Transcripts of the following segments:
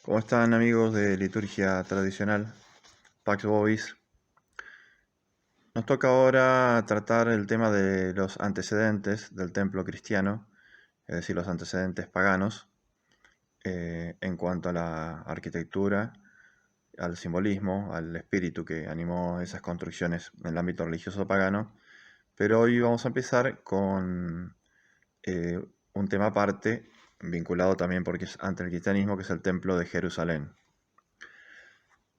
¿Cómo están amigos de liturgia tradicional? Pax Bovis. Nos toca ahora tratar el tema de los antecedentes del templo cristiano, es decir, los antecedentes paganos, en cuanto a la arquitectura, al simbolismo, al espíritu que animó esas construcciones en el ámbito religioso pagano. Pero hoy vamos a empezar con eh, un tema aparte, vinculado también porque es ante el cristianismo, que es el templo de Jerusalén.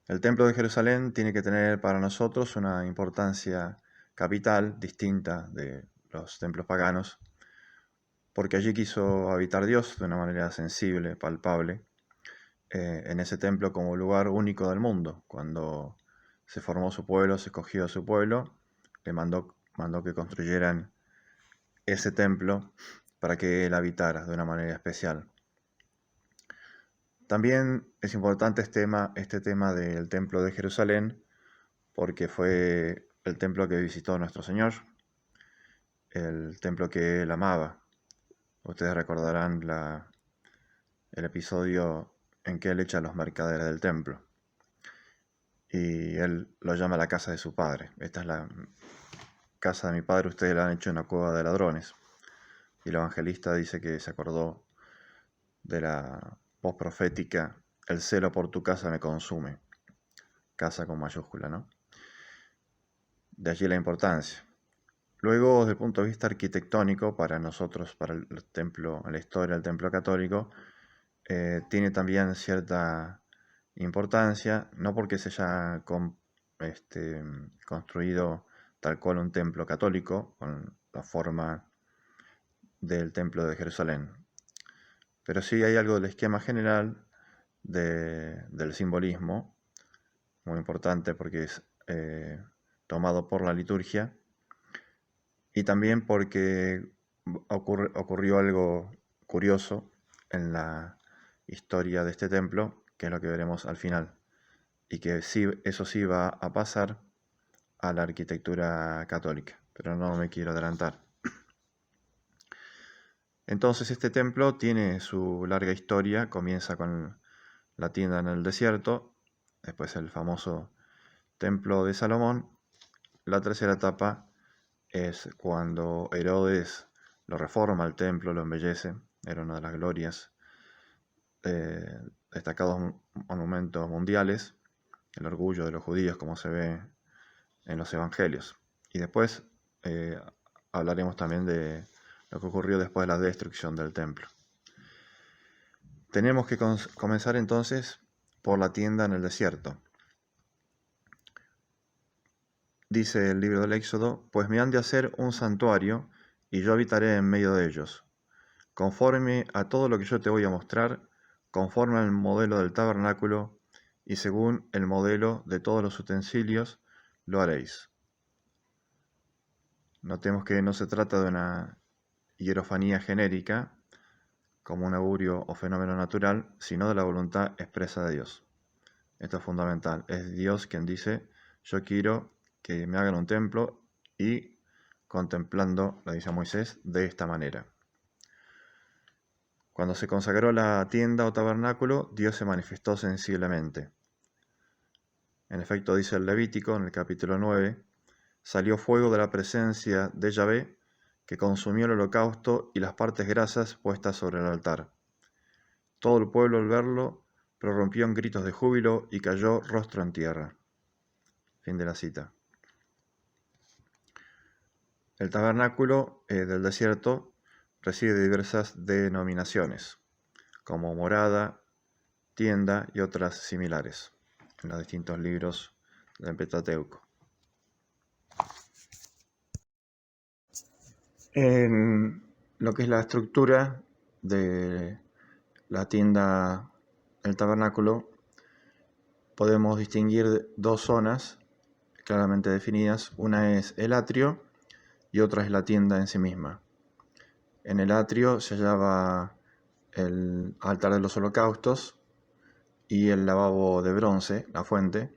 El Templo de Jerusalén tiene que tener para nosotros una importancia capital, distinta de los templos paganos, porque allí quiso habitar Dios de una manera sensible, palpable, en ese templo como lugar único del mundo. Cuando se formó su pueblo, se escogió a su pueblo, le mandó que construyeran ese templo para que él habitara de una manera especial. También es importante este tema del Templo de Jerusalén, porque fue el templo que visitó nuestro Señor, el templo que él amaba. Ustedes recordarán el episodio en que él echa a los mercaderes del templo y él lo llama la casa de su padre. Esta es la casa de mi padre, ustedes la han hecho una cueva de ladrones. Y el evangelista dice que se acordó de la voz profética: el celo por tu casa me consume. Casa con mayúscula, ¿no? De allí la importancia. Luego, desde el punto de vista arquitectónico, para nosotros, para el templo, la historia del templo católico, tiene también cierta importancia, no porque se haya construido tal cual un templo católico, con la forma del templo de Jerusalén, pero sí hay algo del esquema general del simbolismo, muy importante porque es tomado por la liturgia, y también porque ocurrió algo curioso en la historia de este templo, que es lo que veremos al final, y que sí, eso sí va a pasar a la arquitectura católica, pero no me quiero adelantar. Entonces este templo tiene su larga historia, comienza con la tienda en el desierto, después el famoso templo de Salomón. La tercera etapa es cuando Herodes lo reforma el templo, lo embellece, era una de las glorias, destacados monumentos mundiales, el orgullo de los judíos, como se ve en los evangelios. Y después hablaremos también de lo que ocurrió después de la destrucción del templo. Tenemos que comenzar entonces por la tienda en el desierto. Dice el libro del Éxodo: pues me han de hacer un santuario, y yo habitaré en medio de ellos, conforme a todo lo que yo te voy a mostrar, conforme al modelo del tabernáculo, y según el modelo de todos los utensilios, lo haréis. Notemos que no se trata de una hierofanía genérica, como un augurio o fenómeno natural, sino de la voluntad expresa de Dios. Esto es fundamental. Es Dios quien dice: yo quiero que me hagan un templo, y contemplando, lo dice Moisés, de esta manera. Cuando se consagró la tienda o tabernáculo, Dios se manifestó sensiblemente. En efecto, dice el Levítico en el capítulo 9, salió fuego de la presencia de Yahvé, que consumió el holocausto y las partes grasas puestas sobre el altar. Todo el pueblo, al verlo, prorrumpió en gritos de júbilo y cayó rostro en tierra. Fin de la cita. El tabernáculo del desierto recibe diversas denominaciones, como morada, tienda y otras similares, en los distintos libros del Pentateuco. En lo que es la estructura de la tienda, el tabernáculo, podemos distinguir dos zonas claramente definidas. Una es el atrio y otra es la tienda en sí misma. En el atrio se hallaba el altar de los holocaustos y el lavabo de bronce, la fuente,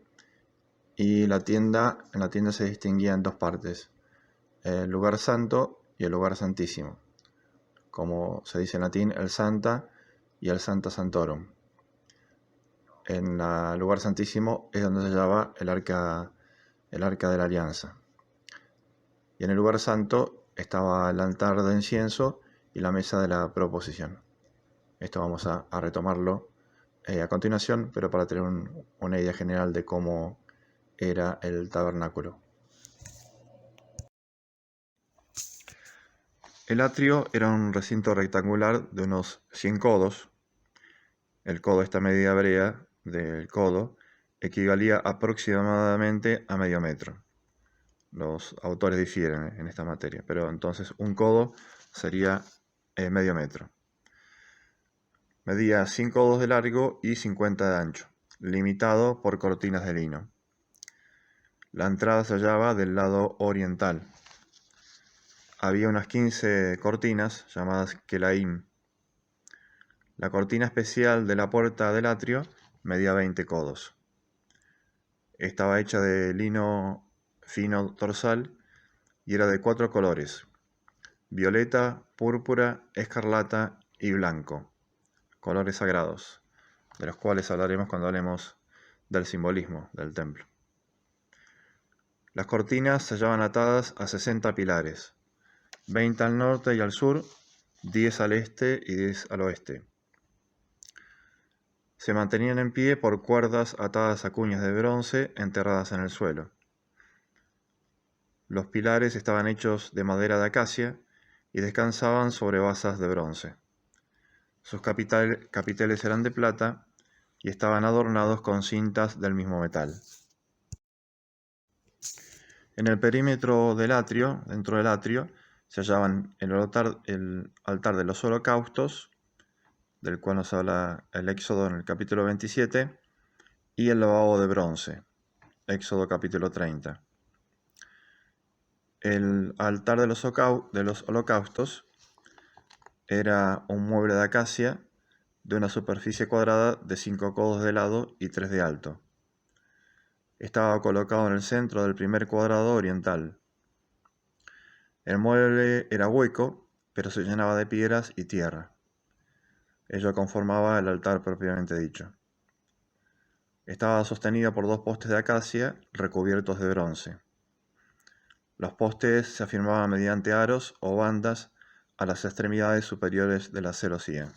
y en la tienda se distinguía en dos partes: el lugar santo y el lugar santísimo, como se dice en latín, el Santa y el Santa Santorum. en el lugar santísimo es donde se hallaba el arca de la alianza. Y en el lugar santo estaba el altar de incienso y la mesa de la proposición. Esto vamos a retomarlo a continuación, pero para tener una idea general de cómo era el tabernáculo. El atrio era un recinto rectangular de unos 100 codos. El codo, esta medida hebrea del codo, equivalía aproximadamente a medio metro. Los autores difieren en esta materia, pero entonces un codo sería medio metro. Medía 5 codos de largo y 50 de ancho, limitado por cortinas de lino. La entrada se hallaba del lado oriental. Había unas 15 cortinas llamadas kelaim. La cortina especial de la puerta del atrio medía 20 codos. Estaba hecha de lino fino torsal y era de 4 colores: violeta, púrpura, escarlata y blanco, colores sagrados, de los cuales hablaremos cuando hablemos del simbolismo del templo. Las cortinas se hallaban atadas a 60 pilares, 20 al norte y al sur, 10 al este y 10 al oeste. Se mantenían en pie por cuerdas atadas a cuñas de bronce enterradas en el suelo. Los pilares estaban hechos de madera de acacia y descansaban sobre basas de bronce. Sus capiteles eran de plata y estaban adornados con cintas del mismo metal. En el perímetro del atrio, dentro del atrio, se hallaban el altar de los holocaustos, del cual nos habla el Éxodo en el capítulo 27, y el lavabo de bronce, Éxodo capítulo 30. El altar de los holocaustos era un mueble de acacia de una superficie cuadrada de 5 codos de lado y 3 de alto. Estaba colocado en el centro del primer cuadrado oriental. El mueble era hueco, pero se llenaba de piedras y tierra. Ello conformaba el altar propiamente dicho. Estaba sostenido por 2 postes de acacia recubiertos de bronce. Los postes se afirmaban mediante aros o bandas a las extremidades superiores de la celosía.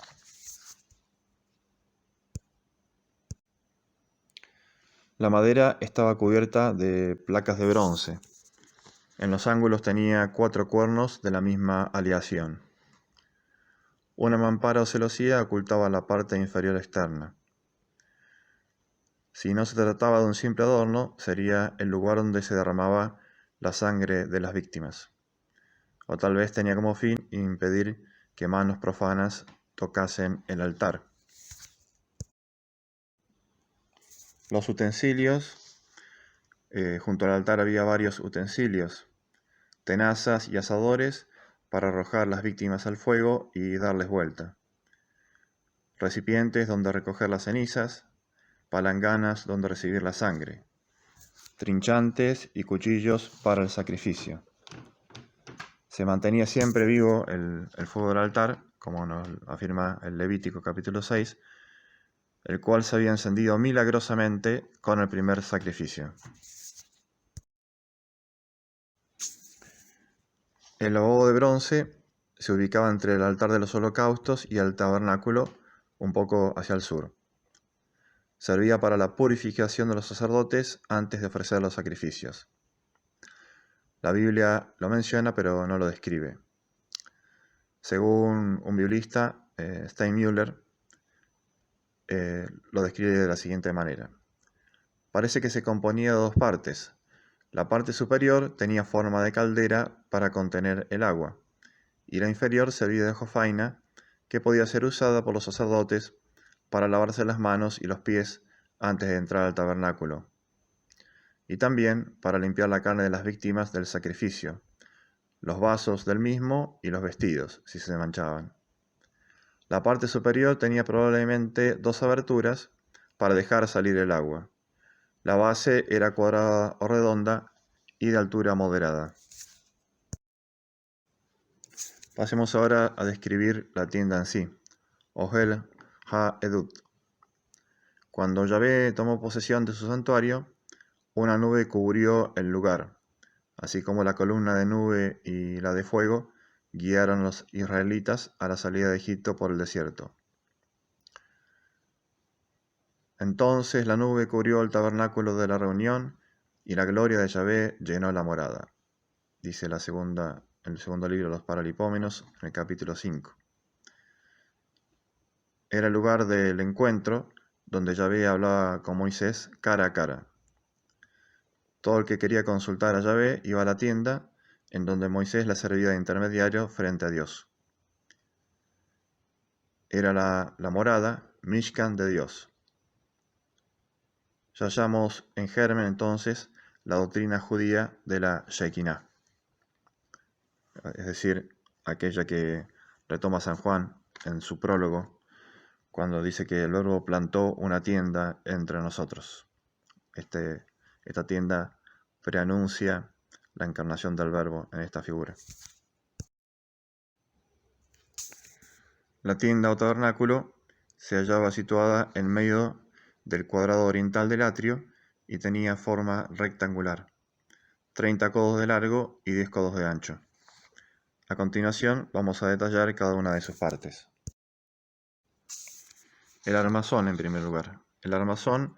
La madera estaba cubierta de placas de bronce. En los ángulos tenía 4 cuernos de la misma aleación. Una mampara o celosía ocultaba la parte inferior externa. Si no se trataba de un simple adorno, sería el lugar donde se derramaba la sangre de las víctimas. O tal vez tenía como fin impedir que manos profanas tocasen el altar. Los utensilios, junto al altar había varios utensilios, tenazas y asadores para arrojar las víctimas al fuego y darles vuelta, recipientes donde recoger las cenizas, palanganas donde recibir la sangre, trinchantes y cuchillos para el sacrificio. Se mantenía siempre vivo el fuego del altar, como nos afirma el Levítico capítulo 6, el cual se había encendido milagrosamente con el primer sacrificio. El lavabo de bronce se ubicaba entre el altar de los holocaustos y el tabernáculo, un poco hacia el sur. Servía para la purificación de los sacerdotes antes de ofrecer los sacrificios. La Biblia lo menciona, pero no lo describe. Según un biblista, Steinmüller, lo describe de la siguiente manera. Parece que se componía de 2 partes. La parte superior tenía forma de caldera para contener el agua, y la inferior servía de jofaina, que podía ser usada por los sacerdotes para lavarse las manos y los pies antes de entrar al tabernáculo, y también para limpiar la carne de las víctimas del sacrificio, los vasos del mismo y los vestidos, si se manchaban. La parte superior tenía probablemente 2 aberturas para dejar salir el agua. La base era cuadrada o redonda y de altura moderada. Pasemos ahora a describir la tienda en sí, Ohel HaEdut. Cuando Yahvé tomó posesión de su santuario, una nube cubrió el lugar, así como la columna de nube y la de fuego guiaron a los israelitas a la salida de Egipto por el desierto. Entonces la nube cubrió el tabernáculo de la reunión, y la gloria de Yahvé llenó la morada. Dice el segundo libro de los Paralipómenos, en el capítulo 5. Era el lugar del encuentro, donde Yahvé hablaba con Moisés cara a cara. Todo el que quería consultar a Yahvé iba a la tienda, en donde Moisés la servía de intermediario frente a Dios. Era la morada, Mishkan de Dios. Ya hallamos en germen entonces la doctrina judía de la Shekinah, es decir, aquella que retoma San Juan en su prólogo, cuando dice que el Verbo plantó una tienda entre nosotros. Esta tienda preanuncia la encarnación del Verbo en esta figura. La tienda o tabernáculo se hallaba situada en medio del cuadrado oriental del atrio y tenía forma rectangular, 30 codos de largo y 10 codos de ancho. A continuación vamos a detallar cada una de sus partes. El armazón, en primer lugar. El armazón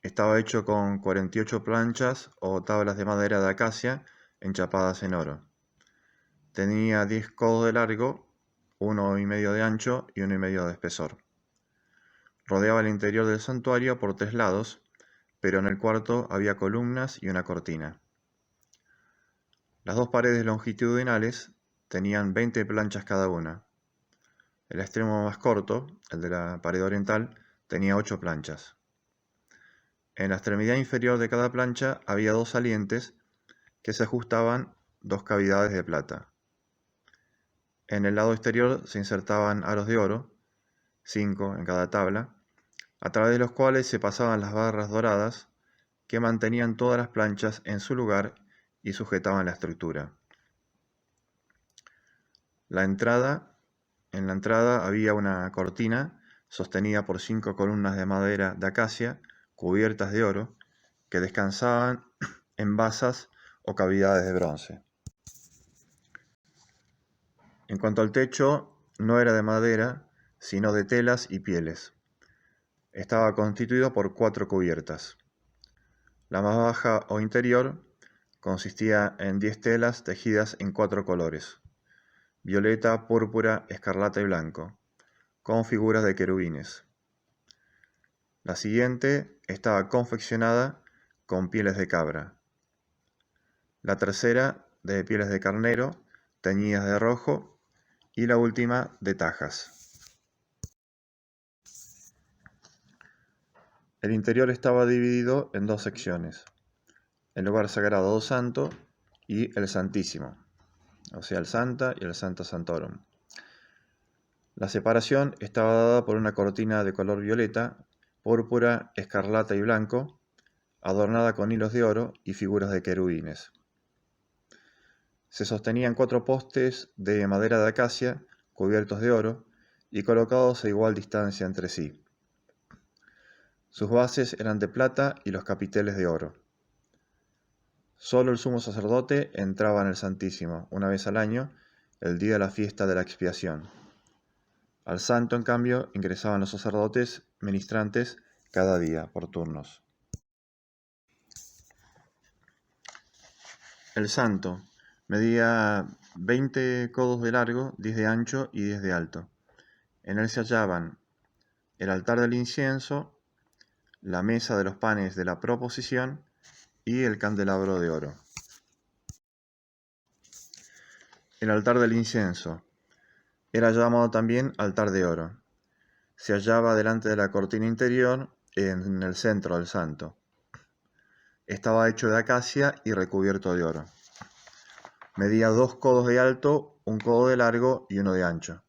estaba hecho con 48 planchas o tablas de madera de acacia enchapadas en oro. Tenía 10 codos de largo, 1,5 de ancho y 1,5 de espesor. Rodeaba el interior del santuario por 3 lados, pero en el cuarto había columnas y una cortina. Las 2 paredes longitudinales tenían 20 planchas cada una. El extremo más corto, el de la pared oriental, tenía 8 planchas. En la extremidad inferior de cada plancha había 2 salientes que se ajustaban 2 cavidades de plata. En el lado exterior se insertaban aros de oro, 5 en cada tabla, a través de los cuales se pasaban las barras doradas que mantenían todas las planchas en su lugar y sujetaban la estructura. En la entrada había una cortina sostenida por 5 columnas de madera de acacia cubiertas de oro que descansaban en basas o cavidades de bronce. En cuanto al techo, no era de madera, sino de telas y pieles. Estaba constituido por 4 cubiertas. La más baja o interior consistía en 10 telas tejidas en 4 colores: violeta, púrpura, escarlata y blanco, con figuras de querubines. La siguiente estaba confeccionada con pieles de cabra. La tercera de pieles de carnero, teñidas de rojo, y la última de tajas. El interior estaba dividido en 2 secciones: el lugar sagrado o santo y el santísimo, o sea, el Santa y el Sancta Sanctorum. La separación estaba dada por una cortina de color violeta, púrpura, escarlata y blanco, adornada con hilos de oro y figuras de querubines. Se sostenían 4 postes de madera de acacia cubiertos de oro y colocados a igual distancia entre sí. Sus bases eran de plata y los capiteles de oro. Solo el sumo sacerdote entraba en el Santísimo una vez al año, el día de la fiesta de la expiación. Al santo, en cambio, ingresaban los sacerdotes ministrantes cada día, por turnos. El santo medía 20 codos de largo, 10 de ancho y 10 de alto. En él se hallaban el altar del incienso, la mesa de los panes de la proposición y el candelabro de oro. El altar del incienso era llamado también altar de oro. Se hallaba delante de la cortina interior en el centro del santo. Estaba hecho de acacia y recubierto de oro. Medía 2 codos de alto, 1 codo de largo y 1 de ancho.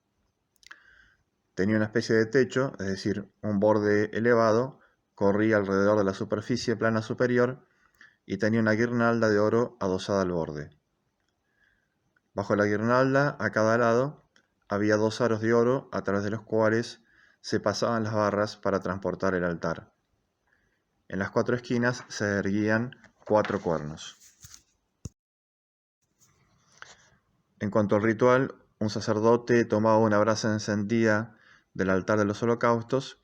Tenía una especie de techo, es decir, un borde elevado, corría alrededor de la superficie plana superior y tenía una guirnalda de oro adosada al borde. Bajo la guirnalda, a cada lado, había 2 aros de oro a través de los cuales se pasaban las barras para transportar el altar. En las 4 esquinas se erguían 4 cuernos. En cuanto al ritual, un sacerdote tomaba una brasa encendida del altar de los holocaustos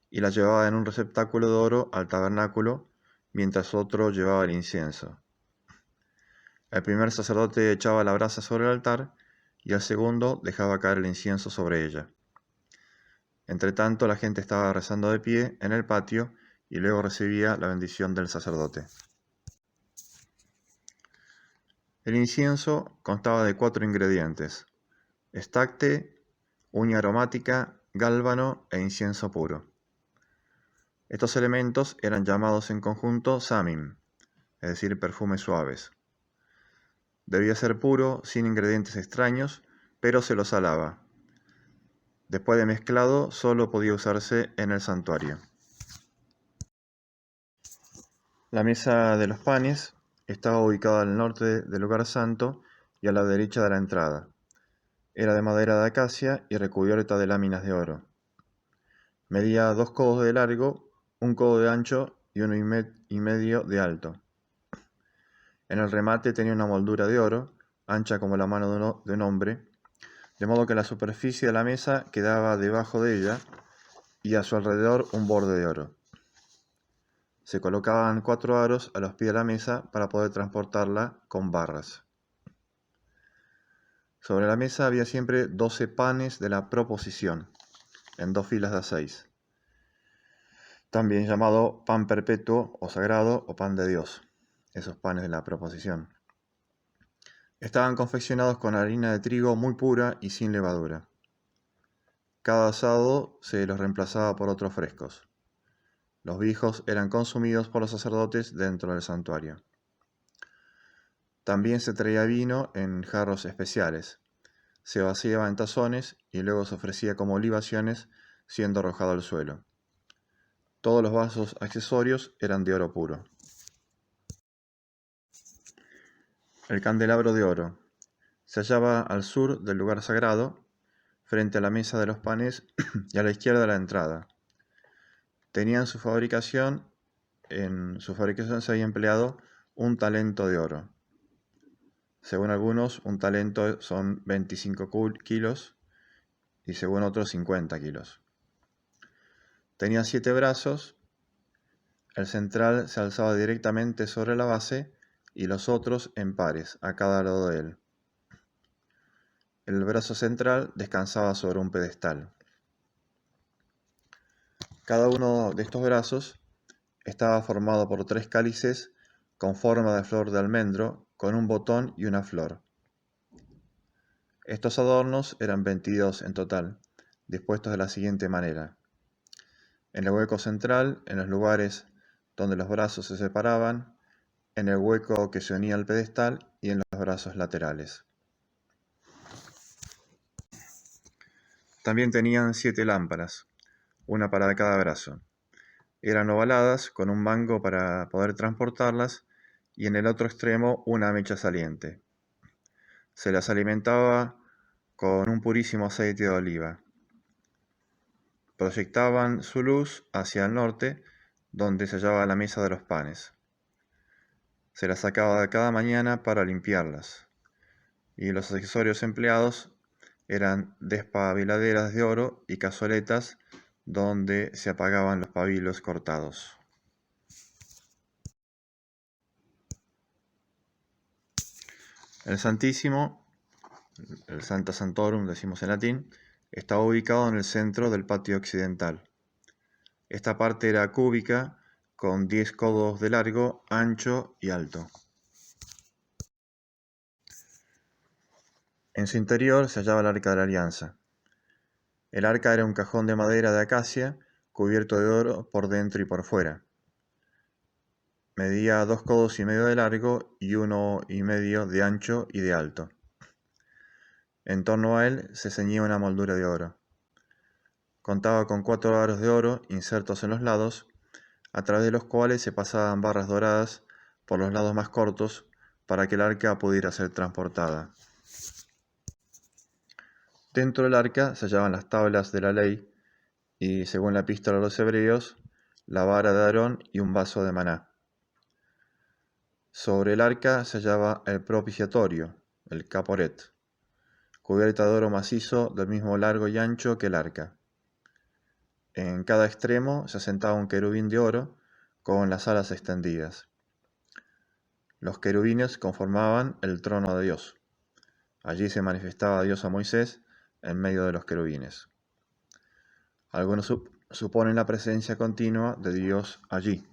y la llevaba en un receptáculo de oro al tabernáculo, mientras otro llevaba el incienso. El primer sacerdote echaba la brasa sobre el altar y el segundo dejaba caer el incienso sobre ella. Entretanto, la gente estaba rezando de pie en el patio y luego recibía la bendición del sacerdote. El incienso constaba de 4 ingredientes: estacte, uña aromática, gálbano e incienso puro. Estos elementos eran llamados en conjunto samim, es decir, perfumes suaves. Debía ser puro, sin ingredientes extraños, pero se lo salaba. Después de mezclado, solo podía usarse en el santuario. La mesa de los panes estaba ubicada al norte del lugar santo y a la derecha de la entrada. Era de madera de acacia y recubierta de láminas de oro. Medía 2 codos de largo, 1 codo de ancho y 1,5 de alto. En el remate tenía una moldura de oro, ancha como la mano de un hombre, de modo que la superficie de la mesa quedaba debajo de ella y a su alrededor un borde de oro. Se colocaban 4 aros a los pies de la mesa para poder transportarla con barras. Sobre la mesa había siempre 12 panes de la proposición, en 2 filas de 6, también llamado pan perpetuo o sagrado o pan de Dios, esos panes de la proposición. Estaban confeccionados con harina de trigo muy pura y sin levadura. Cada asado se los reemplazaba por otros frescos. Los viejos eran consumidos por los sacerdotes dentro del santuario. También se traía vino en jarros especiales. Se vaciaba en tazones y luego se ofrecía como libaciones, siendo arrojado al suelo. Todos los vasos accesorios eran de oro puro. El candelabro de oro se hallaba al sur del lugar sagrado, frente a la mesa de los panes y a la izquierda de la entrada. En su fabricación se había empleado 1 talento de oro. Según algunos, 1 talento son 25 kilos y según otros 50 kilos. Tenía 7 brazos, el central se alzaba directamente sobre la base y los otros en pares, a cada lado de él. El brazo central descansaba sobre un pedestal. Cada uno de estos brazos estaba formado por 3 cálices con forma de flor de almendro, con un botón y una flor. Estos adornos eran 22 en total, dispuestos de la siguiente manera: en el hueco central, en los lugares donde los brazos se separaban, en el hueco que se unía al pedestal y en los brazos laterales. También tenían 7 lámparas, una para cada brazo. Eran ovaladas, con un mango para poder transportarlas, y en el otro extremo una mecha saliente. Se las alimentaba con un purísimo aceite de oliva. Proyectaban su luz hacia el norte, donde se hallaba la mesa de los panes. Se las sacaba cada mañana para limpiarlas, y los accesorios empleados eran despabiladeras de oro y cazoletas donde se apagaban los pabilos cortados. El Santísimo, el Sancta Sanctorum, decimos en latín, estaba ubicado en el centro del patio occidental. Esta parte era cúbica, con 10 codos de largo, ancho y alto. En su interior se hallaba el Arca de la Alianza. El arca era un cajón de madera de acacia, cubierto de oro por dentro y por fuera. Medía 2,5 codos de largo y 1,5 de ancho y de alto. En torno a él se ceñía una moldura de oro. Contaba con 4 aros de oro insertos en los lados, a través de los cuales se pasaban barras doradas por los lados más cortos para que el arca pudiera ser transportada. Dentro del arca se hallaban las tablas de la ley y, según la epístola a los Hebreos, la vara de Aarón y un vaso de maná. Sobre el arca se hallaba el propiciatorio, el caporet, cubierta de oro macizo del mismo largo y ancho que el arca. En cada extremo se asentaba un querubín de oro con las alas extendidas. Los querubines conformaban el trono de Dios. Allí se manifestaba Dios a Moisés en medio de los querubines. Algunos suponen la presencia continua de Dios allí,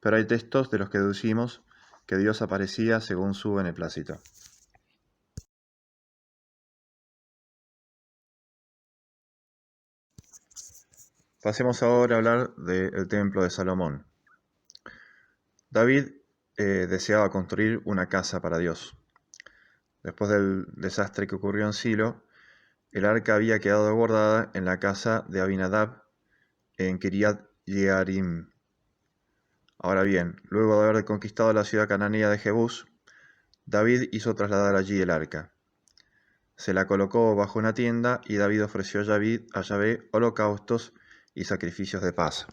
pero hay textos de los que deducimos que Dios aparecía según su beneplácito. Pasemos ahora a hablar del templo de Salomón. David deseaba construir una casa para Dios. Después del desastre que ocurrió en Silo, el arca había quedado guardada en la casa de Abinadab en Kiriat Yearim. Ahora bien, luego de haber conquistado la ciudad cananea de Jebús, David hizo trasladar allí el arca. Se la colocó bajo una tienda y David ofreció a Yahvé holocaustos y sacrificios de paz.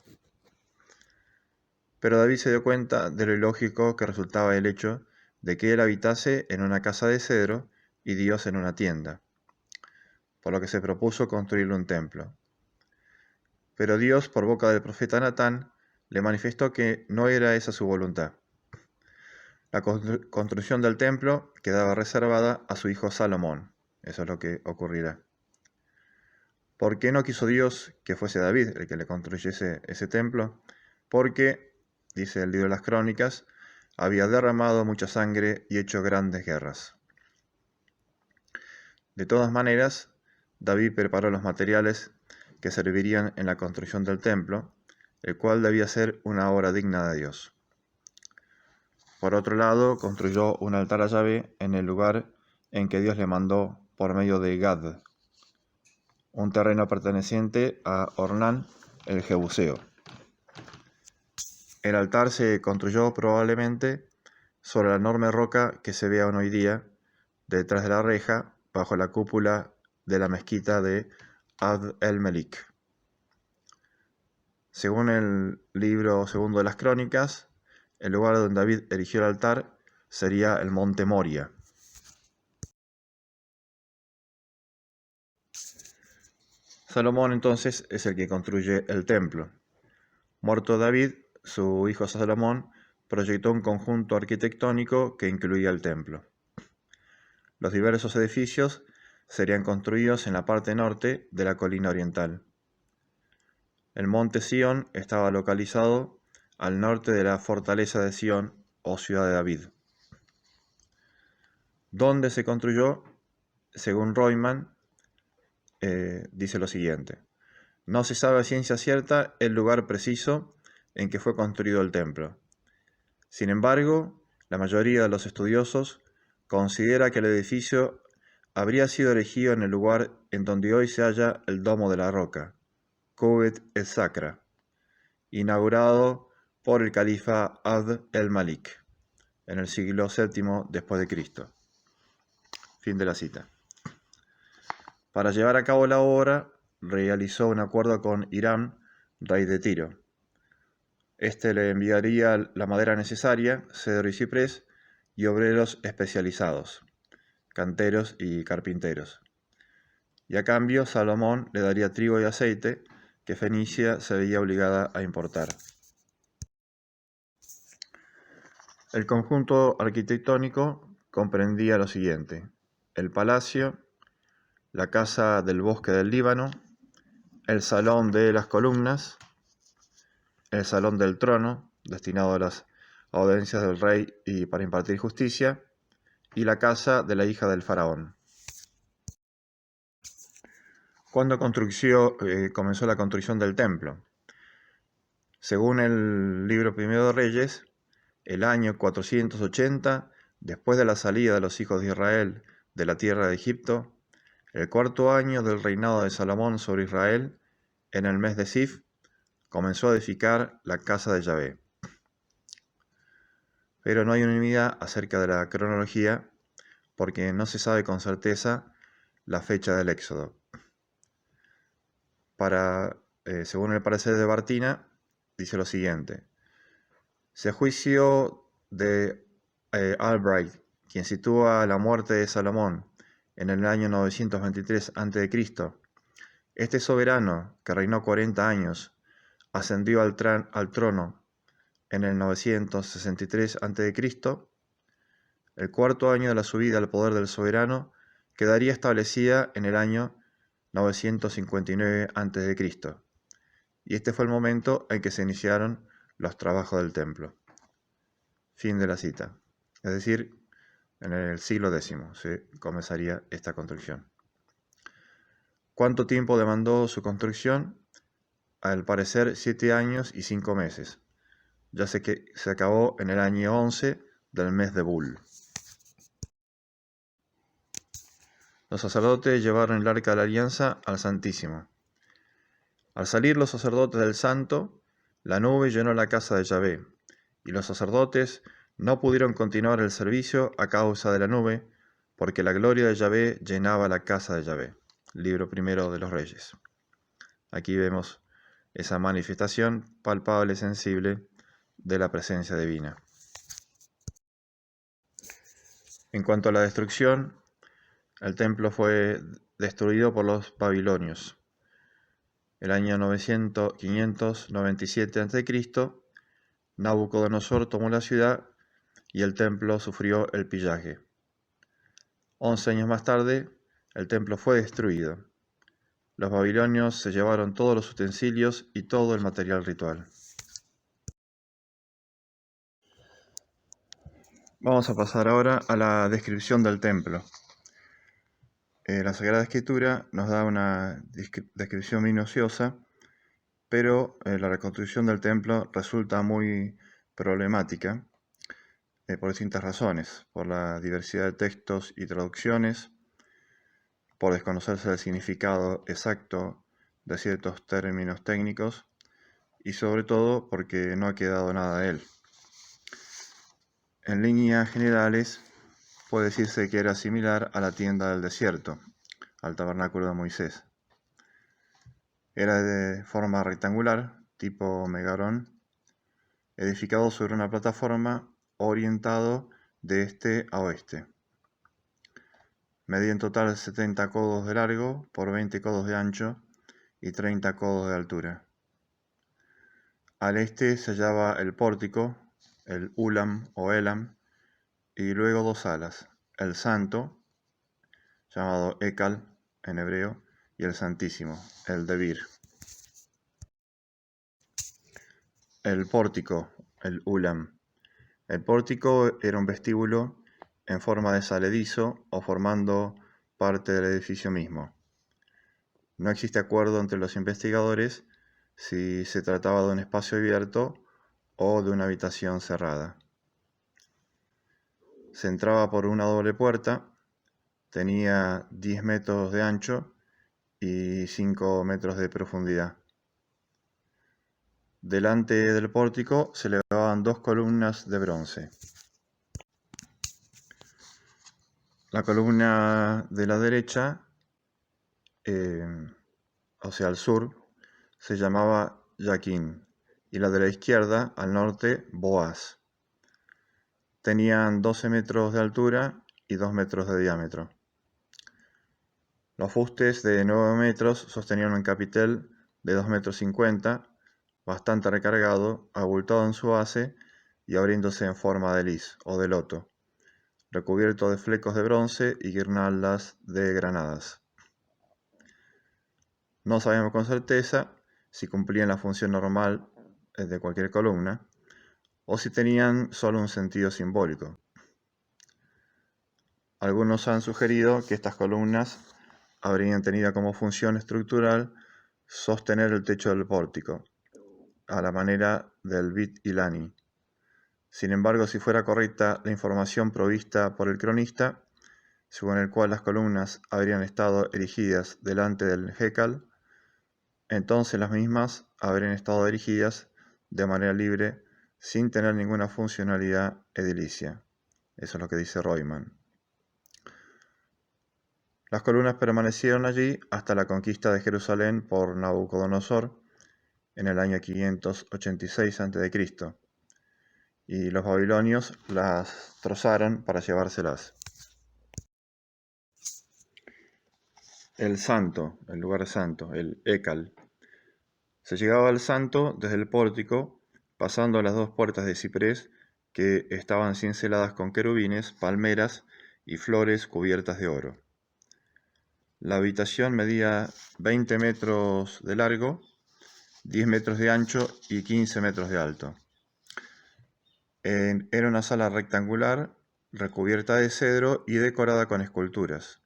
Pero David se dio cuenta de lo ilógico que resultaba el hecho de que él habitase en una casa de cedro y Dios en una tienda, por lo que se propuso construirle un templo. Pero Dios, por boca del profeta Natán, le manifestó que no era esa su voluntad. La construcción del templo quedaba reservada a su hijo Salomón. Eso es lo que ocurrirá. ¿Por qué no quiso Dios que fuese David el que le construyese ese templo? Porque, dice el libro de las Crónicas, había derramado mucha sangre y hecho grandes guerras. De todas maneras, David preparó los materiales que servirían en la construcción del templo, el cual debía ser una obra digna de Dios. Por otro lado, construyó un altar a Yahvé en el lugar en que Dios le mandó por medio de Gad, un terreno perteneciente a Ornán el Jebuseo. El altar se construyó probablemente sobre la enorme roca que se ve aún hoy día, detrás de la reja, bajo la cúpula de la mezquita de Abd el-Melik. Según el libro segundo de las Crónicas, el lugar donde David erigió el altar sería el monte Moria. Salomón entonces es el que construye el templo. Muerto David, su hijo Salomón proyectó un conjunto arquitectónico que incluía el templo. Los diversos edificios serían construidos en la parte norte de la colina oriental. El monte Sión estaba localizado al norte de la fortaleza de Sión o ciudad de David. ¿Dónde se construyó? Según Royman, dice lo siguiente: no se sabe a ciencia cierta el lugar preciso en que fue construido el templo. Sin embargo, la mayoría de los estudiosos considera que el edificio habría sido erigido en el lugar en donde hoy se halla el Domo de la Roca, Kubet es-Sakra, inaugurado por el califa Abd el-Malik en el siglo VII después de Cristo. Fin de la cita. Para llevar a cabo la obra, realizó un acuerdo con Hiram, rey de Tiro. Este le enviaría la madera necesaria, cedro y ciprés, y obreros especializados, canteros y carpinteros. Y a cambio, Salomón le daría trigo y aceite, que Fenicia se veía obligada a importar. El conjunto arquitectónico comprendía lo siguiente: el palacio, la casa del bosque del Líbano, el salón de las columnas, el salón del trono, destinado a las audiencias del rey y para impartir justicia, y la casa de la hija del faraón. ¿Cuándo comenzó la construcción del templo? Según el libro Primero de Reyes, el año 480, después de la salida de los hijos de Israel de la tierra de Egipto, el cuarto año del reinado de Salomón sobre Israel, en el mes de Sif, comenzó a edificar la casa de Yahvé. Pero no hay unanimidad acerca de la cronología, porque no se sabe con certeza la fecha del éxodo. según el parecer de Bartina, dice lo siguiente. Si a juicio de Albright, quien sitúa la muerte de Salomón en el año 923 a.C., este soberano, que reinó 40 años, ascendió al trono en el 963 a.C., el cuarto año de la subida al poder del soberano quedaría establecida en el año 959 a.C., y este fue el momento en que se iniciaron los trabajos del templo. Fin de la cita. Es decir, en el siglo X se comenzaría esta construcción. ¿Cuánto tiempo demandó su construcción? Al parecer 7 años y 5 meses. Ya sé que se acabó en el año 11 del mes de Bul. Los sacerdotes llevaron el arca de la alianza al Santísimo. Al salir los sacerdotes del santo, la nube llenó la casa de Yahvé, y los sacerdotes no pudieron continuar el servicio a causa de la nube, porque la gloria de Yahvé llenaba la casa de Yahvé. Libro primero de los Reyes. Aquí vemos esa manifestación palpable y sensible de la presencia divina. En cuanto a la destrucción, el templo fue destruido por los babilonios. El año 597 a.C., Nabucodonosor tomó la ciudad y el templo sufrió el pillaje. 11 años más tarde, el templo fue destruido. Los babilonios se llevaron todos los utensilios y todo el material ritual. Vamos a pasar ahora a la descripción del templo. La Sagrada Escritura nos da una descripción minuciosa, pero la reconstrucción del templo resulta muy problemática por distintas razones, por la diversidad de textos y traducciones, por desconocerse el significado exacto de ciertos términos técnicos y sobre todo porque no ha quedado nada de él. En líneas generales, puede decirse que era similar a la tienda del desierto, al tabernáculo de Moisés. Era de forma rectangular, tipo megarón, edificado sobre una plataforma orientado de este a oeste. Medía en total 70 codos de largo por 20 codos de ancho y 30 codos de altura. Al este se hallaba el pórtico, el ulam o elam, y luego dos alas, el santo, llamado ekal en hebreo, y el santísimo, el debir. El pórtico, el ulam. El pórtico era un vestíbulo en forma de saledizo o formando parte del edificio mismo. No existe acuerdo entre los investigadores si se trataba de un espacio abierto o de una habitación cerrada. Se entraba por una doble puerta, tenía 10 metros de ancho y 5 metros de profundidad. Delante del pórtico se elevaban 2 columnas de bronce. La columna de la derecha, o sea al sur, se llamaba Yaquín, y la de la izquierda, al norte, Boaz. Tenían 12 metros de altura y 2 metros de diámetro. Los fustes de 9 metros sostenían un capitel de 2,50 metros, bastante recargado, abultado en su base y abriéndose en forma de lis o de loto, recubierto de flecos de bronce y guirnaldas de granadas. No sabemos con certeza si cumplían la función normal de cualquier columna o si tenían solo un sentido simbólico. Algunos han sugerido que estas columnas habrían tenido como función estructural sostener el techo del pórtico, a la manera del Bit Ilani. Sin embargo, si fuera correcta la información provista por el cronista, según el cual las columnas habrían estado erigidas delante del Hekal, entonces las mismas habrían estado erigidas de manera libre sin tener ninguna funcionalidad edilicia. Eso es lo que dice Royman. Las columnas permanecieron allí hasta la conquista de Jerusalén por Nabucodonosor en el año 586 a.C., y los babilonios las trozaron para llevárselas. El santo, el lugar santo, el Ekal. Se llegaba al santo desde el pórtico, pasando las dos puertas de ciprés que estaban cinceladas con querubines, palmeras y flores cubiertas de oro. La habitación medía 20 metros de largo, 10 metros de ancho y 15 metros de alto. Era una sala rectangular, recubierta de cedro y decorada con esculturas,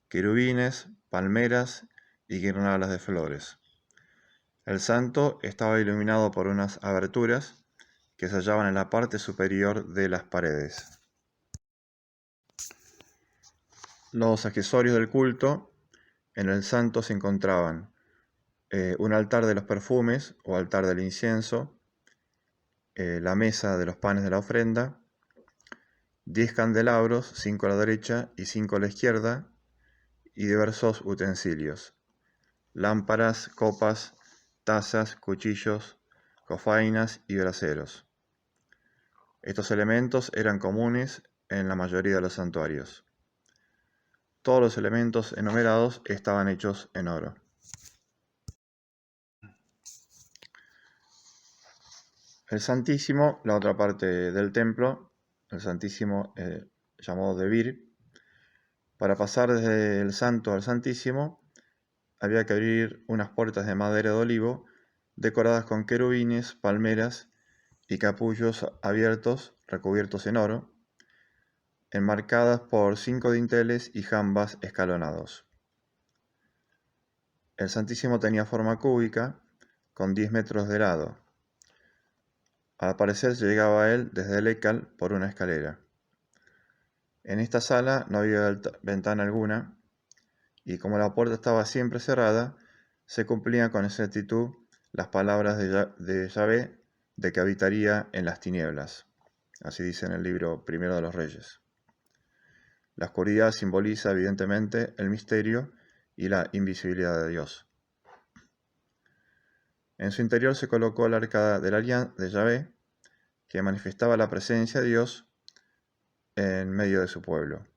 querubines, palmeras y guirnaldas de flores. El santo estaba iluminado por unas aberturas que se hallaban en la parte superior de las paredes. Los accesorios del culto en el santo se encontraban un altar de los perfumes o altar del incienso, la mesa de los panes de la ofrenda, 10 candelabros, 5 a la derecha y 5 a la izquierda, y diversos utensilios, lámparas, copas, tazas, cuchillos, cofainas y braseros. Estos elementos eran comunes en la mayoría de los santuarios. Todos los elementos enumerados estaban hechos en oro. El Santísimo, la otra parte del templo, el Santísimo llamado Debir. Para pasar desde el Santo al Santísimo había que abrir unas puertas de madera de olivo decoradas con querubines, palmeras y capullos abiertos recubiertos en oro, enmarcadas por 5 dinteles y jambas escalonados. El Santísimo tenía forma cúbica, con 10 metros de lado. Al parecer se llegaba a él desde el Ekal por una escalera. En esta sala no había ventana alguna, y como la puerta estaba siempre cerrada, se cumplían con exactitud las palabras de Yahvé de que habitaría en las tinieblas. Así dice en el libro Primero de los Reyes. La oscuridad simboliza evidentemente el misterio y la invisibilidad de Dios. En su interior se colocó el arca de la alianza de Yahvé, que manifestaba la presencia de Dios en medio de su pueblo.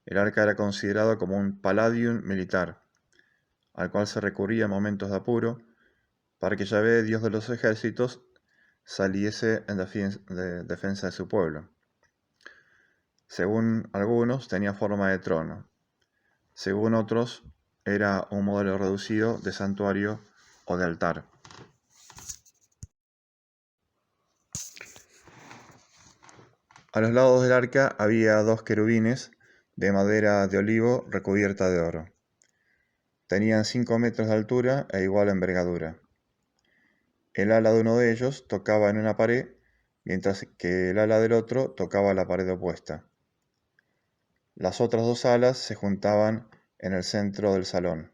El arca era considerado como un palladium militar, al cual se recurría en momentos de apuro, para que Yahvé, Dios de los ejércitos, saliese en defensa de su pueblo. Según algunos, tenía forma de trono. Según otros, era un modelo reducido de santuario o de altar. A los lados del arca había 2 querubines de madera de olivo recubierta de oro. Tenían 5 metros de altura e igual envergadura. El ala de uno de ellos tocaba en una pared, mientras que el ala del otro tocaba la pared opuesta. Las otras 2 alas se juntaban en el centro del salón.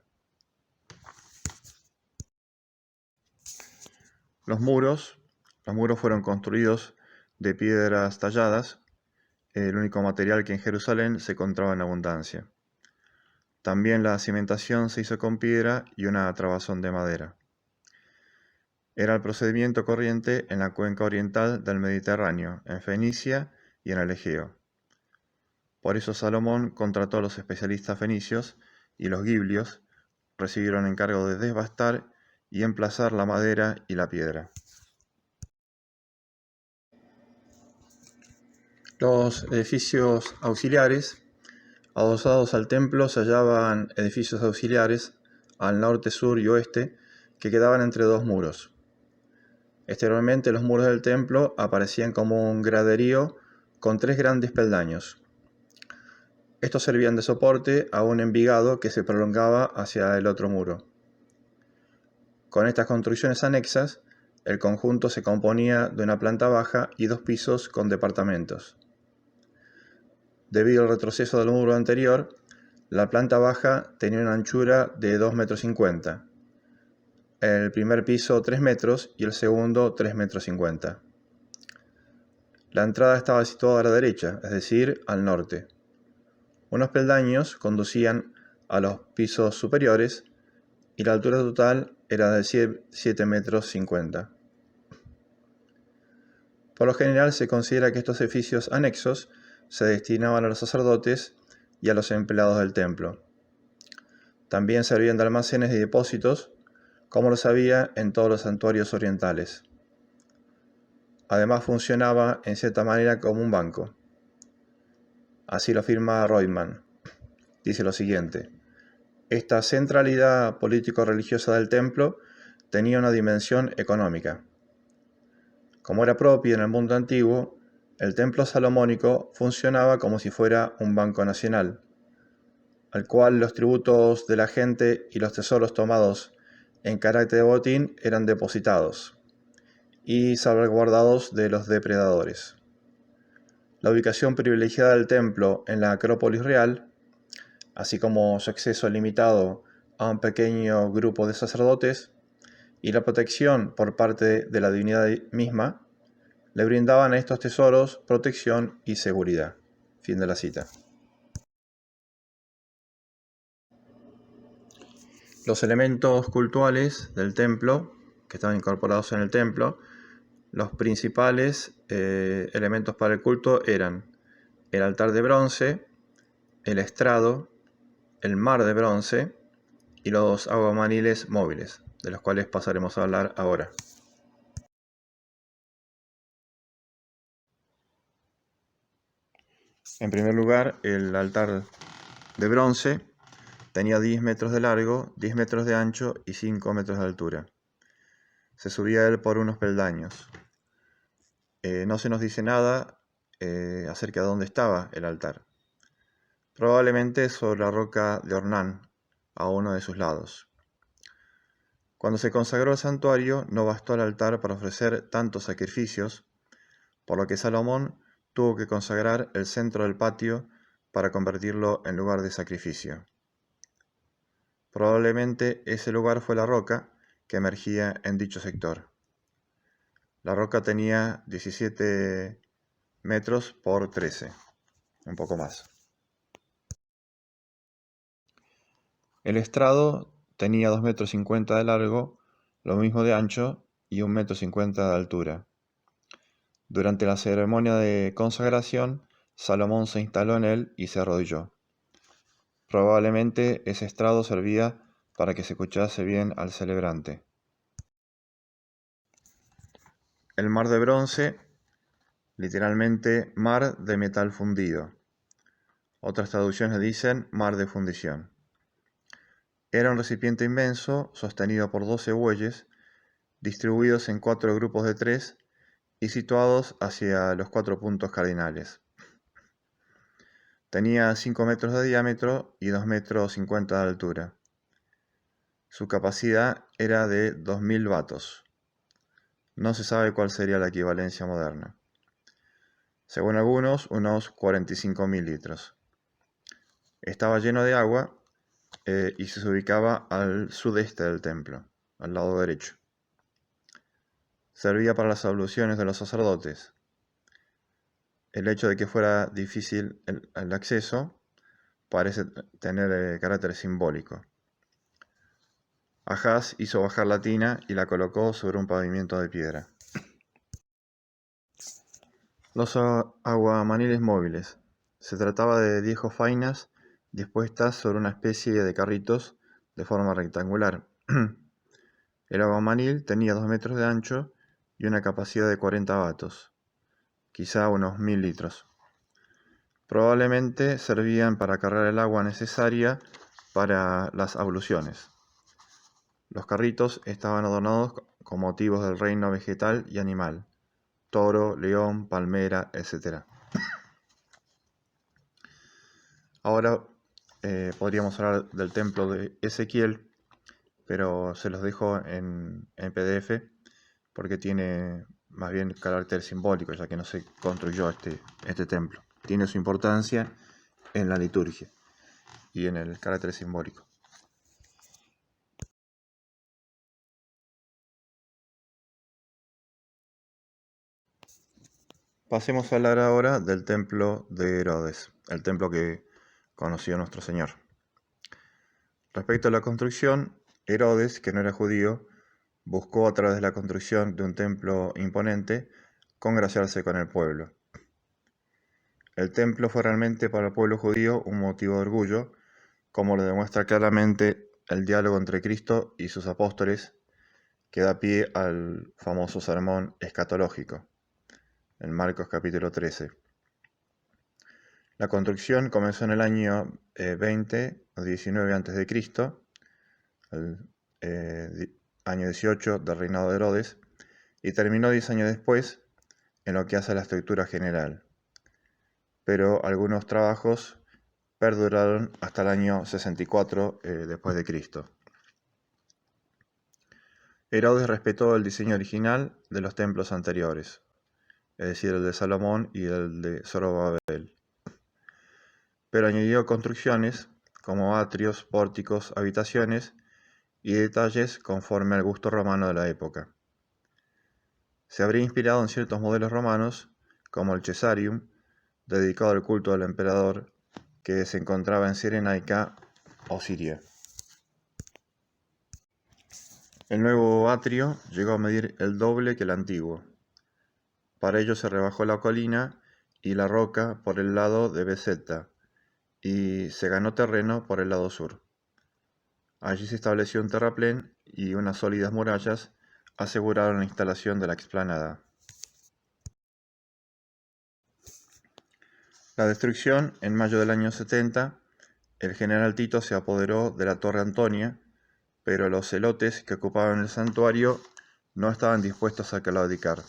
Los muros fueron construidos de piedras talladas, el único material que en Jerusalén se encontraba en abundancia. También la cimentación se hizo con piedra y una trabazón de madera. Era el procedimiento corriente en la cuenca oriental del Mediterráneo, en Fenicia y en el Egeo. Por eso Salomón contrató a los especialistas fenicios, y los giblios recibieron encargo de desbastar y emplazar la madera y la piedra. Los edificios auxiliares adosados al templo se hallaban edificios auxiliares al norte, sur y oeste que quedaban entre 2 muros. Exteriormente los muros del templo aparecían como un graderío con 3 grandes peldaños. Estos servían de soporte a un envigado que se prolongaba hacia el otro muro. Con estas construcciones anexas, el conjunto se componía de una planta baja y 2 pisos con departamentos. Debido al retroceso del muro anterior, la planta baja tenía una anchura de 2,50 metros, el primer piso 3 metros y el segundo 3,50 metros. La entrada estaba situada a la derecha, es decir, al norte. Unos peldaños conducían a los pisos superiores y la altura total era de 7,50 metros. Por lo general se considera que estos edificios anexos se destinaban a los sacerdotes y a los empleados del templo. También servían de almacenes y depósitos, como los había en todos los santuarios orientales. Además funcionaba en cierta manera como un banco. Así lo afirma Reutemann. Dice lo siguiente: esta centralidad político-religiosa del templo tenía una dimensión económica. Como era propio en el mundo antiguo, el templo salomónico funcionaba como si fuera un banco nacional, al cual los tributos de la gente y los tesoros tomados en carácter de botín eran depositados y salvaguardados de los depredadores. La ubicación privilegiada del templo en la Acrópolis Real, así como su acceso limitado a un pequeño grupo de sacerdotes y la protección por parte de la divinidad misma, le brindaban a estos tesoros protección y seguridad. Fin de la cita. Los elementos cultuales del templo, que estaban incorporados en el templo, los principales elementos para el culto eran el altar de bronce, el estrado, el mar de bronce y los aguamaniles móviles, de los cuales pasaremos a hablar ahora. En primer lugar, el altar de bronce tenía 10 metros de largo, 10 metros de ancho y 5 metros de altura. Se subía a él por unos peldaños. No se nos dice nada acerca de dónde estaba el altar. Probablemente sobre la roca de Ornán, a uno de sus lados. Cuando se consagró el santuario, no bastó el altar para ofrecer tantos sacrificios, por lo que Salomón tuvo que consagrar el centro del patio para convertirlo en lugar de sacrificio. Probablemente ese lugar fue la roca que emergía en dicho sector. La roca tenía 17 metros por 13, un poco más. El estrado tenía 2,50 metros de largo, lo mismo de ancho y 1,50 metros de altura. Durante la ceremonia de consagración, Salomón se instaló en él y se arrodilló. Probablemente ese estrado servía para que se escuchase bien al celebrante. El mar de bronce, literalmente mar de metal fundido. Otras traducciones dicen mar de fundición. Era un recipiente inmenso, sostenido por 12 bueyes, distribuidos en 4 grupos de 3 y situados hacia los 4 puntos cardinales. Tenía 5 metros de diámetro y 2,50 metros de altura. Su capacidad era de 2.000 vatos. No se sabe cuál sería la equivalencia moderna. Según algunos, unos 45.000 litros. Estaba lleno de agua y se ubicaba al sudeste del templo, al lado derecho. Servía para las abluciones de los sacerdotes. El hecho de que fuera difícil el acceso parece tener carácter simbólico. Ahaz hizo bajar la tina y la colocó sobre un pavimento de piedra. Los aguamaniles móviles. Se trataba de 10 jofainas dispuestas sobre una especie de carritos de forma rectangular. El aguamanil tenía 2 metros de ancho y una capacidad de 40 vatos, quizá unos 1.000 litros. Probablemente servían para cargar el agua necesaria para las abluciones. Los carritos estaban adornados con motivos del reino vegetal y animal: toro, león, palmera, etc. Ahora podríamos hablar del templo de Ezequiel, pero se los dejo en PDF porque tiene más bien carácter simbólico, ya que no se construyó este templo. Tiene su importancia en la liturgia y en el carácter simbólico. Pasemos a hablar ahora del templo de Herodes, el templo que conoció nuestro Señor. Respecto a la construcción, Herodes, que no era judío, buscó a través de la construcción de un templo imponente congraciarse con el pueblo. El templo fue realmente para el pueblo judío un motivo de orgullo, como lo demuestra claramente el diálogo entre Cristo y sus apóstoles, que da pie al famoso sermón escatológico, en Marcos capítulo 13. La construcción comenzó en el año 20 o 19 a.C., el año 18 del reinado de Herodes, y terminó 10 años después en lo que hace a la estructura general. Pero algunos trabajos perduraron hasta el año 64 después de Cristo. Herodes respetó el diseño original de los templos anteriores, es decir, el de Salomón y el de Zorobabel, pero añadió construcciones como atrios, pórticos, habitaciones y detalles conforme al gusto romano de la época. Se habría inspirado en ciertos modelos romanos, como el Caesarium, dedicado al culto del emperador, que se encontraba en Cirenaica o Siria. El nuevo atrio llegó a medir el doble que el antiguo. Para ello se rebajó la colina y la roca por el lado de Bezetha, y se ganó terreno por el lado sur. Allí se estableció un terraplén y unas sólidas murallas aseguraron la instalación de la explanada. La destrucción, en mayo del año 70, el general Tito se apoderó de la Torre Antonia, pero los celotes que ocupaban el santuario no estaban dispuestos a claudicar.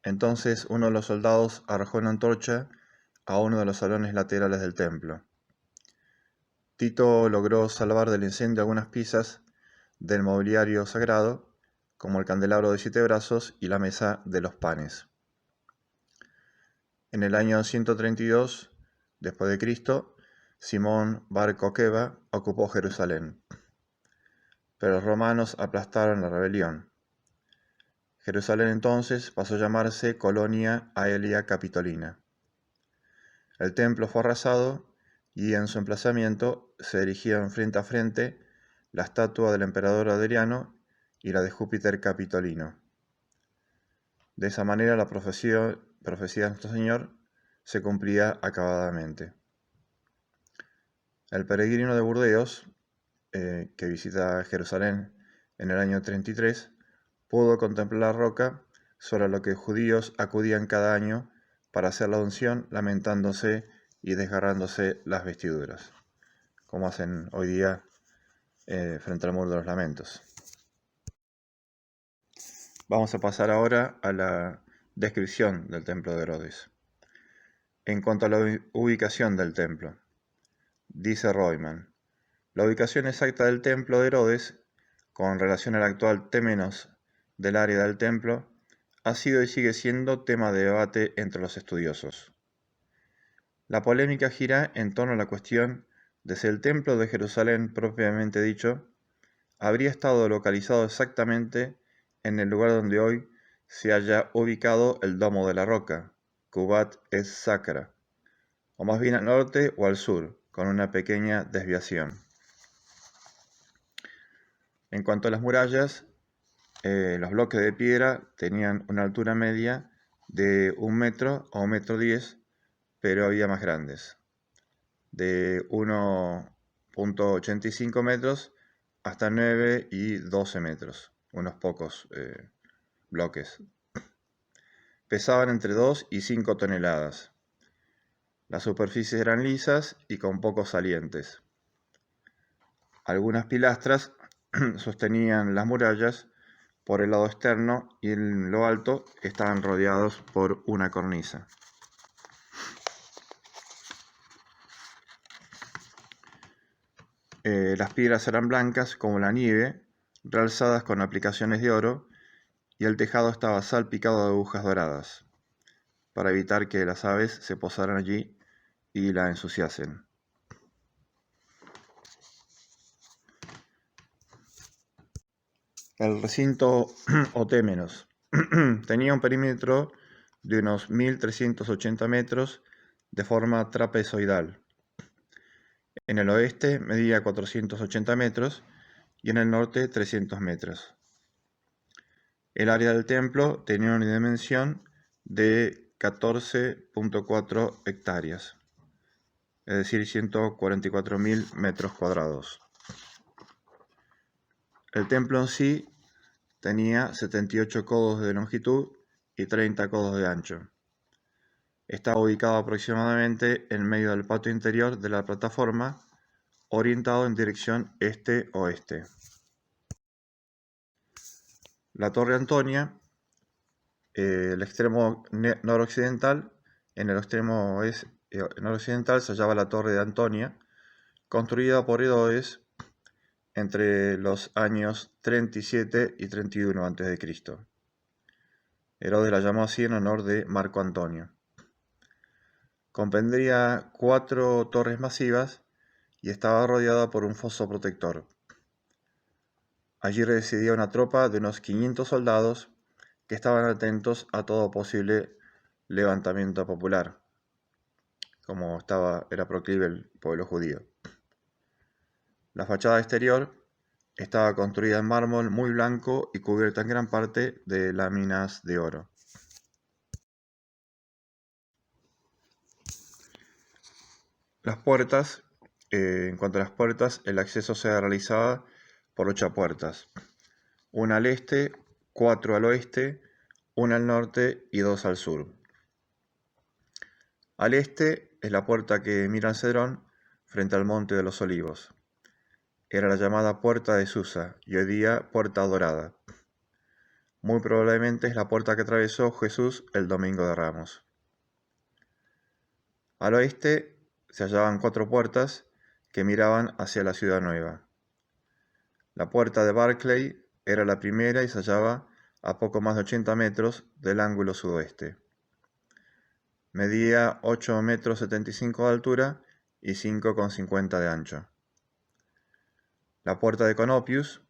Entonces uno de los soldados arrojó una antorcha a uno de los salones laterales del templo. Tito logró salvar del incendio algunas piezas del mobiliario sagrado, como el candelabro de 7 brazos y la mesa de los panes. En el año 132 después de Cristo, Simón Bar Coqueba ocupó Jerusalén, pero los romanos aplastaron la rebelión. Jerusalén entonces pasó a llamarse Colonia Aelia Capitolina. El templo fue arrasado y en su emplazamiento se erigieron frente a frente la estatua del emperador Adriano y la de Júpiter Capitolino. De esa manera la profecía de nuestro Señor se cumplía acabadamente. El peregrino de Burdeos, que visita Jerusalén en el año 33, pudo contemplar la roca sobre la que judíos acudían cada año para hacer la unción, lamentándose y desgarrándose las vestiduras, como hacen hoy día frente al muro de los lamentos. Vamos a pasar ahora a la descripción del templo de Herodes. En cuanto a la ubicación del templo, dice Royman, la ubicación exacta del templo de Herodes, con relación al actual Temenos del área del templo, ha sido y sigue siendo tema de debate entre los estudiosos. La polémica gira en torno a la cuestión de si el templo de Jerusalén propiamente dicho habría estado localizado exactamente en el lugar donde hoy se haya ubicado el Domo de la Roca, Qubat es Sacra, o más bien al norte o al sur, con una pequeña desviación. En cuanto a las murallas, los bloques de piedra tenían una altura media de 1 metro o 1,10 m, pero había más grandes, de 1,85 metros hasta 9 y 12 metros, unos pocos bloques. Pesaban entre 2 y 5 toneladas. Las superficies eran lisas y con pocos salientes. Algunas pilastras sostenían las murallas por el lado externo y en lo alto estaban rodeados por una cornisa. Las piedras eran blancas como la nieve, realzadas con aplicaciones de oro, y el tejado estaba salpicado de agujas doradas, para evitar que las aves se posaran allí y la ensuciasen. El recinto o Temenos tenía un perímetro de unos 1.380 metros de forma trapezoidal. En el oeste medía 480 metros y en el norte 300 metros. El área del templo tenía una dimensión de 14.4 hectáreas, es decir, 144.000 metros cuadrados. El templo en sí tenía 78 codos de longitud y 30 codos de ancho. Estaba ubicado aproximadamente en medio del patio interior de la plataforma, orientado en dirección este-oeste. La Torre Antonia, el extremo noroccidental, en el extremo noroccidental se hallaba la Torre de Antonia, construida por Herodes entre los años 37 y 31 a.C. Herodes la llamó así en honor de Marco Antonio. Comprendía 4 torres masivas y estaba rodeada por un foso protector. Allí residía una tropa de unos 500 soldados que estaban atentos a todo posible levantamiento popular, como era proclive el pueblo judío. La fachada exterior estaba construida en mármol muy blanco y cubierta en gran parte de láminas de oro. Las puertas, en cuanto a las puertas, el acceso se realizaba por 8 puertas, una al este, 4 al oeste, una al norte y 2 al sur. Al este es la puerta que mira al Cedrón frente al Monte de los Olivos. Era la llamada Puerta de Susa y hoy día Puerta Dorada. Muy probablemente es la puerta que atravesó Jesús el Domingo de Ramos. Al oeste se hallaban 4 puertas que miraban hacia la Ciudad Nueva. La puerta de Barclay era la primera y se hallaba a poco más de 80 metros del ángulo sudoeste. Medía 8,75 metros de altura y 5,50 de ancho. La puerta de Conopius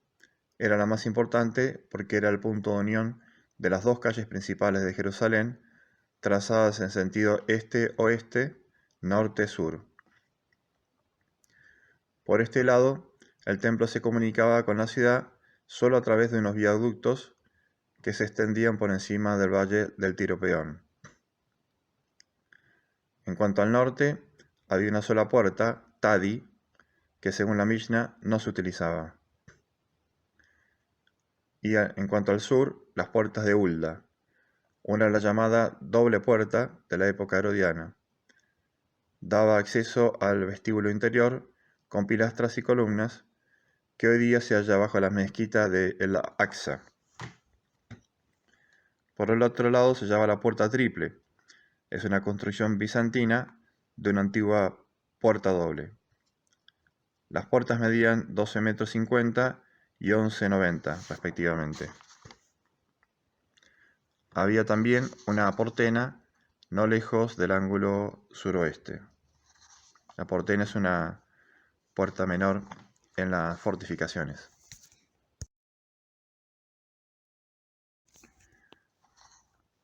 era la más importante porque era el punto de unión de las 2 calles principales de Jerusalén, trazadas en sentido este-oeste, norte-sur. Por este lado, el templo se comunicaba con la ciudad solo a través de unos viaductos que se extendían por encima del valle del Tiropeón. En cuanto al norte, había una sola puerta, Tadi, que según la Mishnah no se utilizaba. Y en cuanto al sur, las puertas de Hulda, una la llamada doble puerta de la época herodiana. Daba acceso al vestíbulo interior con pilastras y columnas que hoy día se halla bajo la mezquita de El Aqsa. Por el otro lado se hallaba la puerta triple. Es una construcción bizantina de una antigua puerta doble. Las puertas medían 12,50 metros y 11,90 respectivamente. Había también una portena no lejos del ángulo suroeste. La portena es una puerta menor en las fortificaciones.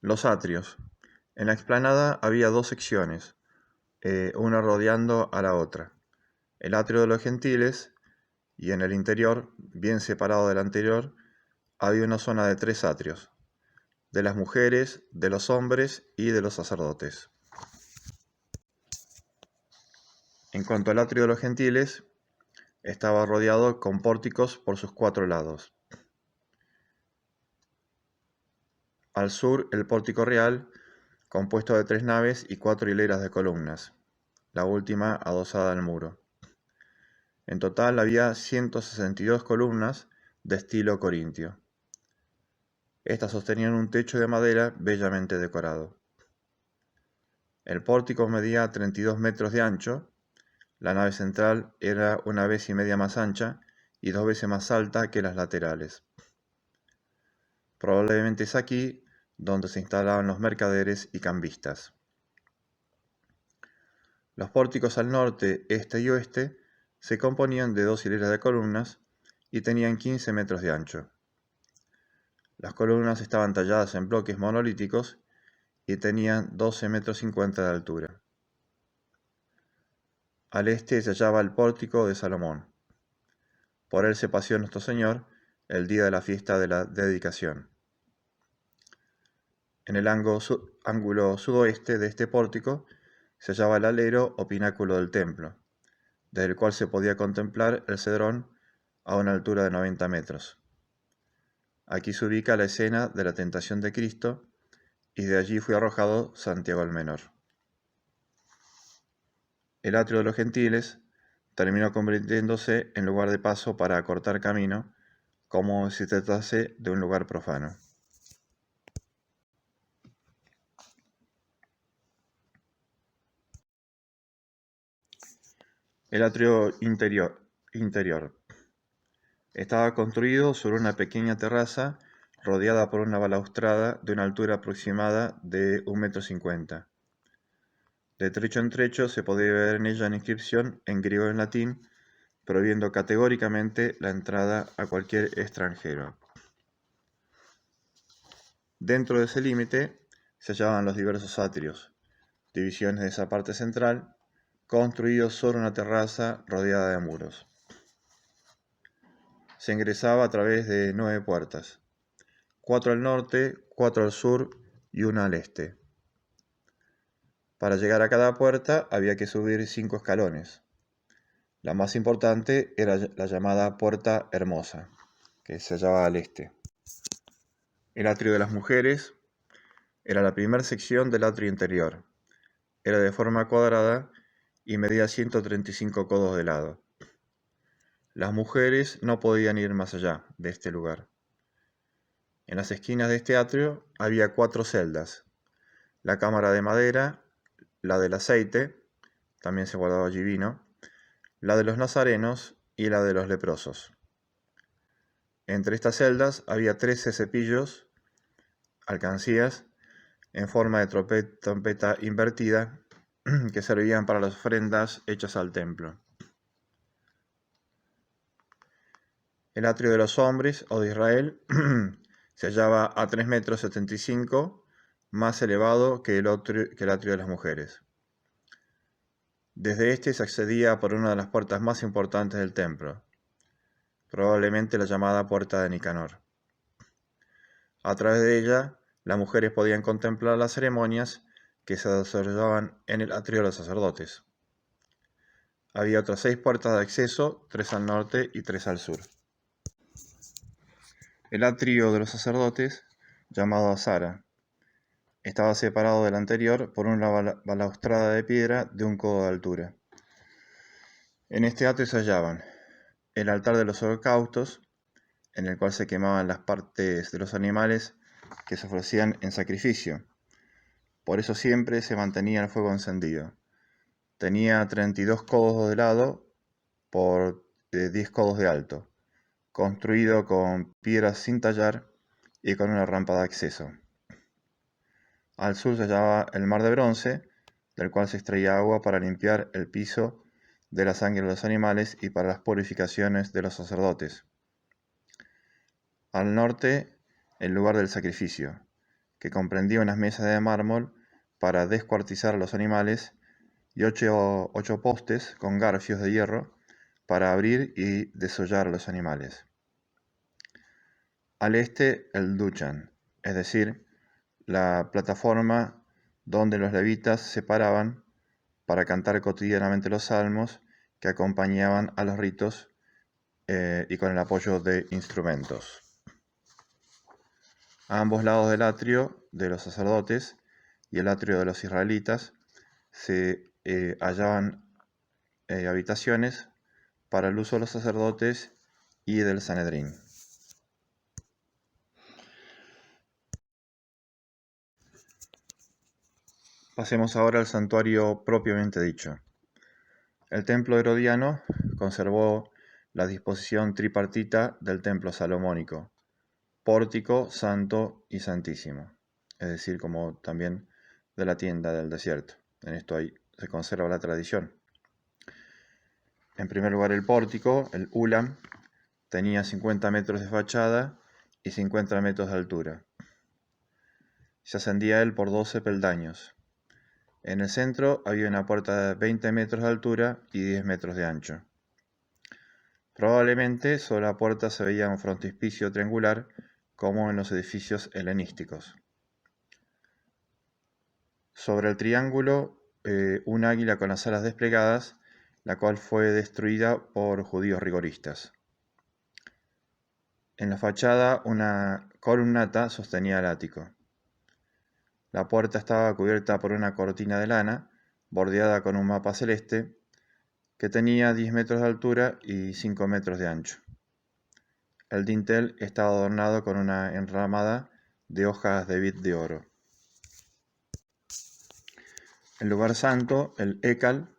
Los atrios. En la explanada había 2 secciones, una rodeando a la otra. El atrio de los gentiles y en el interior, bien separado del anterior, había una zona de 3 atrios, de las mujeres, de los hombres y de los sacerdotes. En cuanto al atrio de los gentiles, estaba rodeado con pórticos por sus 4 lados. Al sur, el pórtico real, compuesto de 3 naves y 4 hileras de columnas, la última adosada al muro. En total había 162 columnas de estilo corintio. Estas sostenían un techo de madera bellamente decorado. El pórtico medía 32 metros de ancho, la nave central era 1,5 veces más ancha y 2 veces más alta que las laterales. Probablemente es aquí donde se instalaban los mercaderes y cambistas. Los pórticos al norte, este y oeste se componían de 2 hileras de columnas y tenían 15 metros de ancho. Las columnas estaban talladas en bloques monolíticos y tenían 12,50 metros de altura. Al este se hallaba el pórtico de Salomón. Por él se paseó nuestro Señor el día de la fiesta de la dedicación. En el ángulo sudoeste de este pórtico se hallaba el alero o pináculo del templo, desde el cual se podía contemplar el cedrón a una altura de 90 metros. Aquí se ubica la escena de la tentación de Cristo, y de allí fue arrojado Santiago el Menor. El atrio de los gentiles terminó convirtiéndose en lugar de paso para acortar camino, como si se tratase de un lugar profano. El atrio interior estaba construido sobre una pequeña terraza rodeada por una balaustrada de una altura aproximada de 1,50 m. De trecho en trecho se podía ver en ella una inscripción en griego y en latín, prohibiendo categóricamente la entrada a cualquier extranjero. Dentro de ese límite se hallaban los diversos atrios, divisiones de esa parte central, construidos sobre una terraza rodeada de muros. Se ingresaba a través de 9 puertas, 4 al norte, 4 al sur y una al este. Para llegar a cada puerta había que subir 5 escalones. La más importante era la llamada Puerta Hermosa, que se hallaba al este. El atrio de las mujeres era la primera sección del atrio interior. Era de forma cuadrada y medía 135 codos de lado. Las mujeres no podían ir más allá de este lugar. En las esquinas de este atrio había 4 celdas: la cámara de madera, la del aceite, también se guardaba allí vino, la de los nazarenos y la de los leprosos. Entre estas celdas había 13 cepillos, alcancías, en forma de trompeta invertida, que servían para las ofrendas hechas al templo. El atrio de los hombres o de Israel se hallaba a 3,75 m, más elevado que el atrio de las mujeres. Desde este se accedía por una de las puertas más importantes del templo, probablemente la llamada Puerta de Nicanor. A través de ella, las mujeres podían contemplar las ceremonias que se desarrollaban en el atrio de los sacerdotes. Había otras 6 puertas de acceso, 3 al norte y 3 al sur. El atrio de los sacerdotes, llamado Azara, estaba separado del anterior por una balaustrada de piedra de 1 codo de altura. En este atrio se hallaban el altar de los holocaustos, en el cual se quemaban las partes de los animales que se ofrecían en sacrificio. Por eso siempre se mantenía el fuego encendido. Tenía 32 codos de lado por 10 codos de alto, construido con piedras sin tallar y con una rampa de acceso. Al sur se hallaba el mar de bronce, del cual se extraía agua para limpiar el piso de la sangre de los animales y para las purificaciones de los sacerdotes. Al norte, el lugar del sacrificio, que comprendía unas mesas de mármol para descuartizar a los animales y 8 postes con garfios de hierro para abrir y desollar a los animales. Al este, el duchan, es decir, la plataforma donde los levitas se paraban para cantar cotidianamente los salmos que acompañaban a los ritos y con el apoyo de instrumentos. A ambos lados del atrio de los sacerdotes y el atrio de los israelitas se hallaban habitaciones para el uso de los sacerdotes y del Sanedrín. Pasemos ahora al santuario propiamente dicho. El templo herodiano conservó la disposición tripartita del templo salomónico: pórtico, santo y santísimo, es decir, como también de la tienda del desierto. En esto ahí se conserva la tradición. En primer lugar, el pórtico, el ulam, tenía 50 metros de fachada y 50 metros de altura. Se ascendía a él por 12 peldaños. En el centro había una puerta de 20 metros de altura y 10 metros de ancho. Probablemente sobre la puerta se veía un frontispicio triangular, como en los edificios helenísticos. Sobre el triángulo, un águila con las alas desplegadas, la cual fue destruida por judíos rigoristas. En la fachada, una columnata sostenía el ático. La puerta estaba cubierta por una cortina de lana, bordeada con un mapa celeste, que tenía 10 metros de altura y 5 metros de ancho. El dintel estaba adornado con una enramada de hojas de vid de oro. El lugar santo, el Ekal,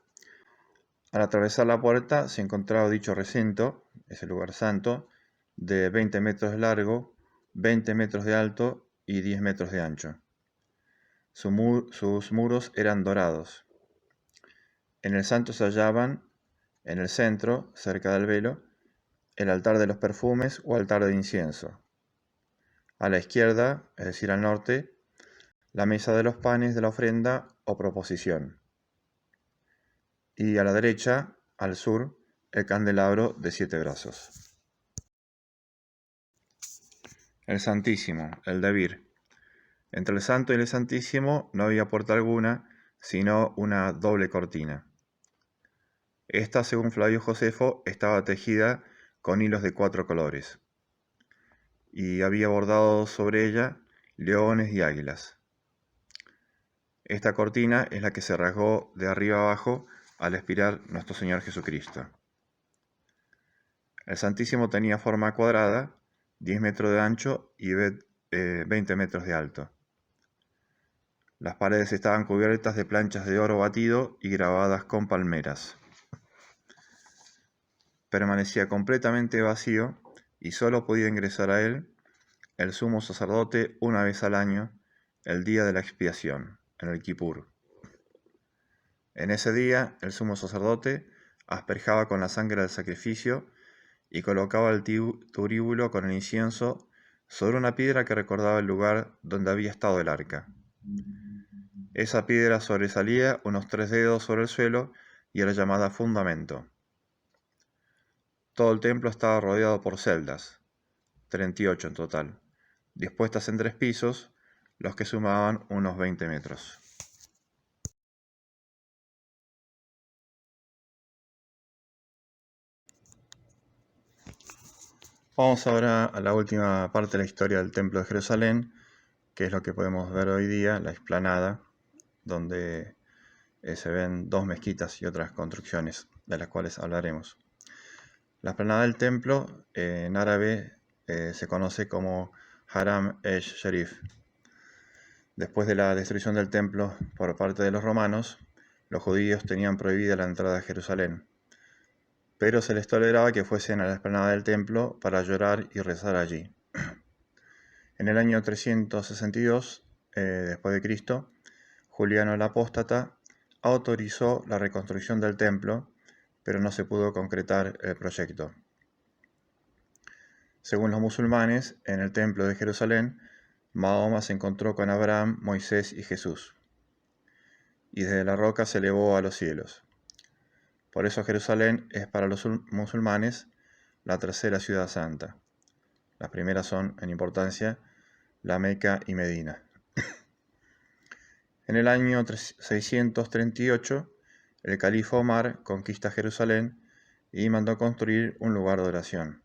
al atravesar la puerta se encontraba dicho recinto, ese lugar santo, de 20 metros de largo, 20 metros de alto y 10 metros de ancho. Sus muros eran dorados. En el santo se hallaban, en el centro, cerca del velo, el altar de los perfumes o altar de incienso. A la izquierda, es decir, al norte, la mesa de los panes de la ofrenda o proposición. Y a la derecha, al sur, el candelabro de 7 brazos. El Santísimo, el Debir. Entre el Santo y el Santísimo no había puerta alguna, sino una doble cortina. Esta, según Flavio Josefo, estaba tejida con hilos de 4 colores, y había bordado sobre ella leones y águilas. Esta cortina es la que se rasgó de arriba abajo al expirar nuestro Señor Jesucristo. El Santísimo tenía forma cuadrada, 10 metros de ancho y 20 metros de alto. Las paredes estaban cubiertas de planchas de oro batido y grabadas con palmeras. Permanecía completamente vacío y solo podía ingresar a él el sumo sacerdote una vez al año, el día de la expiación, en el Kipur. En ese día, el sumo sacerdote asperjaba con la sangre del sacrificio y colocaba el turíbulo con el incienso sobre una piedra que recordaba el lugar donde había estado el arca. Esa piedra sobresalía unos 3 dedos sobre el suelo y era llamada fundamento. Todo el templo estaba rodeado por celdas, 38 en total, dispuestas en 3 pisos, los que sumaban unos 20 metros. Vamos ahora a la última parte de la historia del Templo de Jerusalén, que es lo que podemos ver hoy día, la explanada, donde se ven 2 mezquitas y otras construcciones, de las cuales hablaremos. La explanada del templo, en árabe, se conoce como Haram esh-Sharif. Después de la destrucción del templo por parte de los romanos, los judíos tenían prohibida la entrada a Jerusalén, pero se les toleraba que fuesen a la explanada del templo para llorar y rezar allí. En el año 362, después de Cristo, Juliano el Apóstata autorizó la reconstrucción del templo, pero no se pudo concretar el proyecto. Según los musulmanes, en el templo de Jerusalén, Mahoma se encontró con Abraham, Moisés y Jesús, y desde la roca se elevó a los cielos. Por eso Jerusalén es para los musulmanes la tercera ciudad santa. Las primeras son, en importancia, la Meca y Medina. En el año 638, el califa Omar conquista Jerusalén y mandó construir un lugar de oración.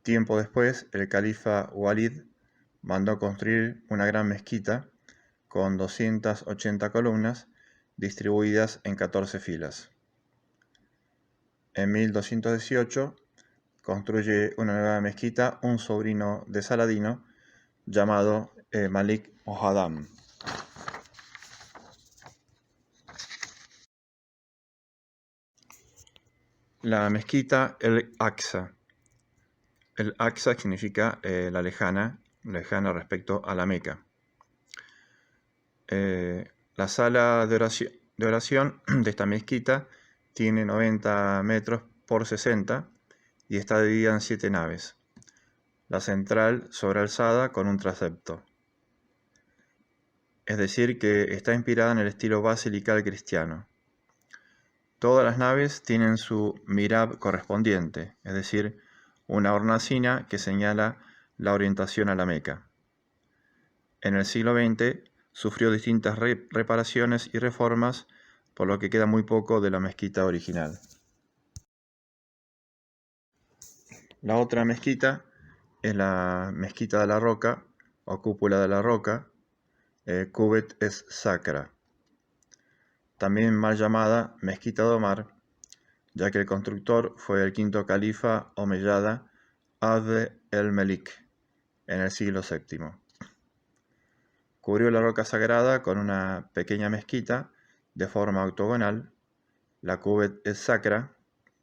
Tiempo después, el califa Walid mandó construir una gran mezquita con 280 columnas distribuidas en 14 filas. En 1218 construye una nueva mezquita un sobrino de Saladino llamado Malik Mohaddam. La mezquita El Aqsa. El Aqsa significa la lejana respecto a la Meca. La sala de oración de esta mezquita tiene 90 metros por 60 y está dividida en 7 naves. La central sobrealzada con un transepto. es decir, que está inspirada en el estilo basilical cristiano. Todas las naves tienen su mihrab correspondiente, es decir, una hornacina que señala la orientación a la Meca. En el siglo XX sufrió distintas reparaciones y reformas, por lo que queda muy poco de la mezquita original. La otra mezquita es la Mezquita de la Roca, o Cúpula de la Roca, Cubet es Sacra, también mal llamada Mezquita de Omar, ya que el constructor fue el quinto califa omeyada Abd el-Melik en el siglo VII. Cubrió la roca sagrada con una pequeña mezquita de forma octogonal, la Cubet es Sacra,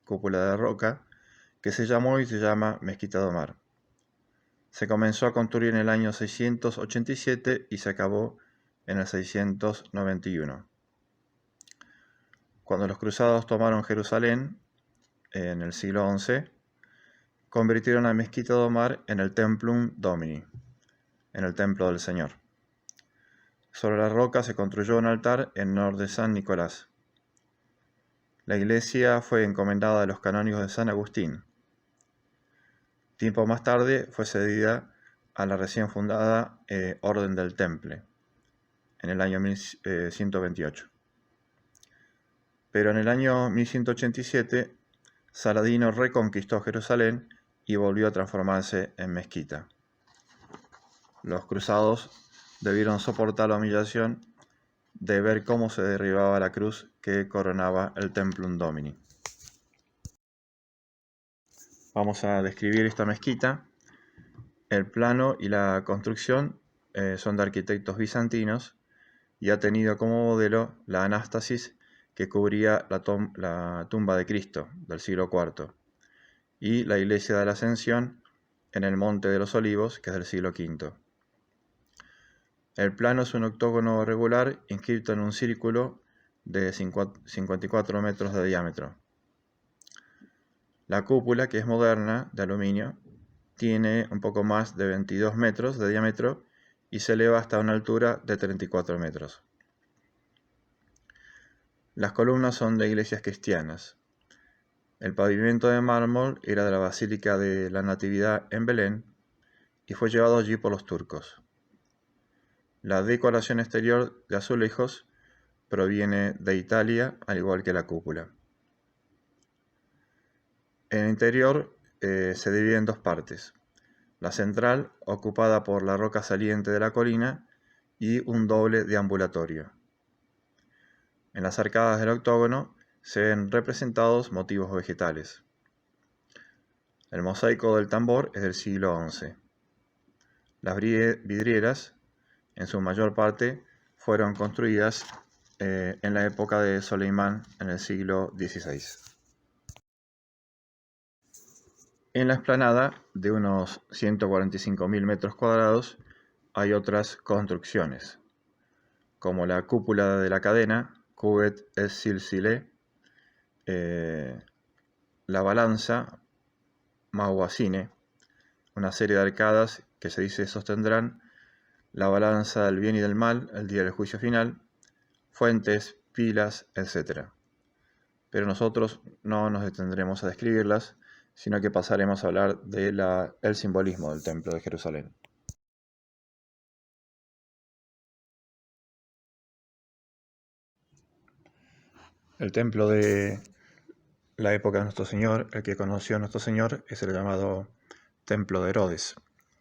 Cúpula de la Roca, que se llamó y se llama Mezquita de Omar. Se comenzó a construir en el año 687 y se acabó en el 691. Cuando los cruzados tomaron Jerusalén, en el siglo XI, convirtieron la Mezquita de Omar en el Templum Domini, en el Templo del Señor. Sobre la roca se construyó un altar en honor de San Nicolás. La iglesia fue encomendada a los canónigos de San Agustín. Tiempo más tarde fue cedida a la recién fundada Orden del Temple, en el año 1128. Pero en el año 1187, Saladino reconquistó Jerusalén y volvió a transformarse en mezquita. Los cruzados debieron soportar la humillación de ver cómo se derribaba la cruz que coronaba el Templum Domini. Vamos a describir esta mezquita. El plano y la construcción son de arquitectos bizantinos y ha tenido como modelo la anástasis que cubría la tumba de Cristo del siglo IV y la iglesia de la Ascensión en el Monte de los Olivos, que es del siglo V. El plano es un octógono regular inscrito en un círculo de 54 metros de diámetro. La cúpula, que es moderna, de aluminio, tiene un poco más de 22 metros de diámetro y se eleva hasta una altura de 34 metros. Las columnas son de iglesias cristianas. El pavimento de mármol era de la Basílica de la Natividad en Belén y fue llevado allí por los turcos. La decoración exterior de azulejos proviene de Italia, al igual que la cúpula. En el interior se divide en dos partes. La central, ocupada por la roca saliente de la colina, y un doble deambulatorio. En las arcadas del octógono se ven representados motivos vegetales. El mosaico del tambor es del siglo XI. Las vidrieras, en su mayor parte, fueron construidas en la época de Soleimán, en el siglo XVI. En la explanada, de unos 145.000 metros cuadrados, hay otras construcciones, como la cúpula de la cadena, Cubet es Silsile, la balanza, Mawazine, una serie de arcadas que se dice sostendrán la balanza del bien y del mal, el día del juicio final, fuentes, pilas, etc. Pero nosotros no nos detendremos a describirlas, sino que pasaremos a hablar del simbolismo del Templo de Jerusalén. El templo de la época de Nuestro Señor, el que conoció a Nuestro Señor, es el llamado Templo de Herodes,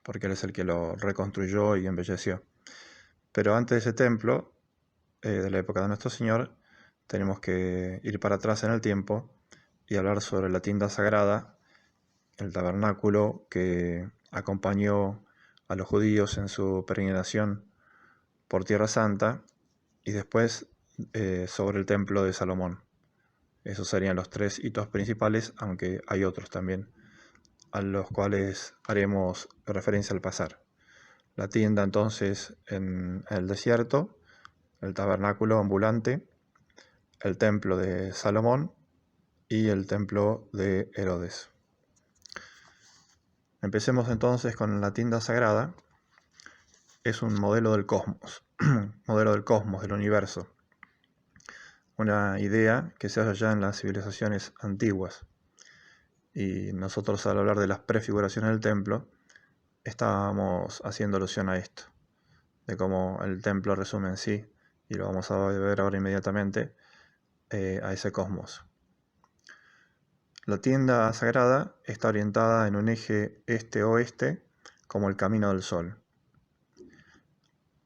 porque él es el que lo reconstruyó y embelleció. Pero antes de ese templo, de la época de Nuestro Señor, tenemos que ir para atrás en el tiempo y hablar sobre la tienda sagrada, el tabernáculo que acompañó a los judíos en su peregrinación por Tierra Santa, y después sobre el templo de Salomón. Esos serían los tres hitos principales, aunque hay otros también, a los cuales haremos referencia al pasar. La tienda entonces en el desierto, el tabernáculo ambulante, el templo de Salomón y el templo de Herodes. Empecemos entonces con la tienda sagrada. Es un modelo del cosmos. modelo del cosmos, del universo. Una idea que se halla ya en las civilizaciones antiguas. Y nosotros, al hablar de las prefiguraciones del templo, estábamos haciendo alusión a esto, de cómo el templo resume en sí, y lo vamos a ver ahora inmediatamente, a ese cosmos. La tienda sagrada está orientada en un eje este-oeste, como el camino del sol.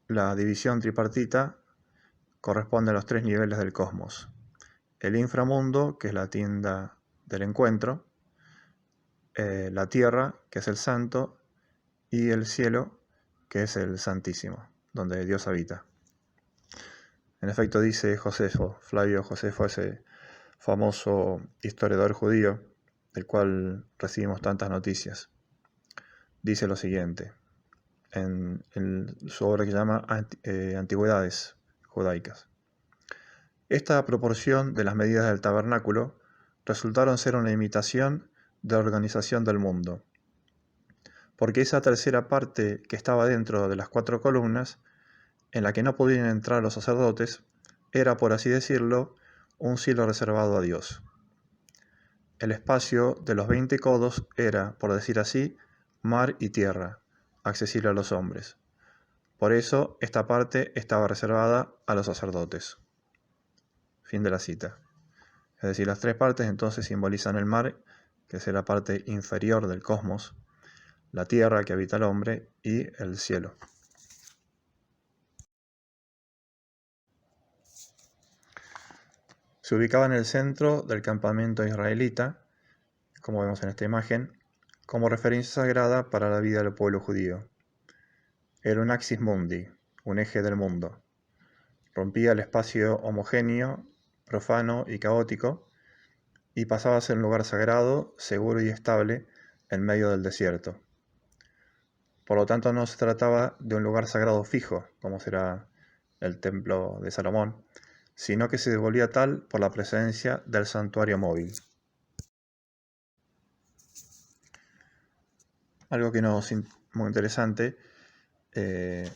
La división tripartita corresponde a los 3 niveles del cosmos: el inframundo, que es la tienda del encuentro, la tierra, que es el santo, y el cielo, que es el santísimo, donde Dios habita. En efecto, dice Josefo, Flavio Josefo, ese famoso historiador judío del cual recibimos tantas noticias, dice lo siguiente en su obra que se llama Antigüedades Judaicas: esta proporción de las medidas del tabernáculo resultaron ser una imitación de la organización del mundo, porque esa tercera parte que estaba dentro de las 4 columnas, en la que no podían entrar los sacerdotes, era, por así decirlo, un cielo reservado a Dios. El espacio de los 20 codos era, por decir así, mar y tierra, accesible a los hombres. Por eso, esta parte estaba reservada a los sacerdotes. Fin de la cita. Es decir, las 3 partes entonces simbolizan el mar, que es la parte inferior del cosmos, la tierra que habita el hombre y el cielo. Se ubicaba en el centro del campamento israelita, como vemos en esta imagen, como referencia sagrada para la vida del pueblo judío. Era un axis mundi, un eje del mundo. Rompía el espacio homogéneo, profano y caótico, y pasaba a ser un lugar sagrado, seguro y estable en medio del desierto. Por lo tanto, no se trataba de un lugar sagrado fijo, como será el templo de Salomón, sino que se volvía tal por la presencia del santuario móvil. Algo que muy interesante, que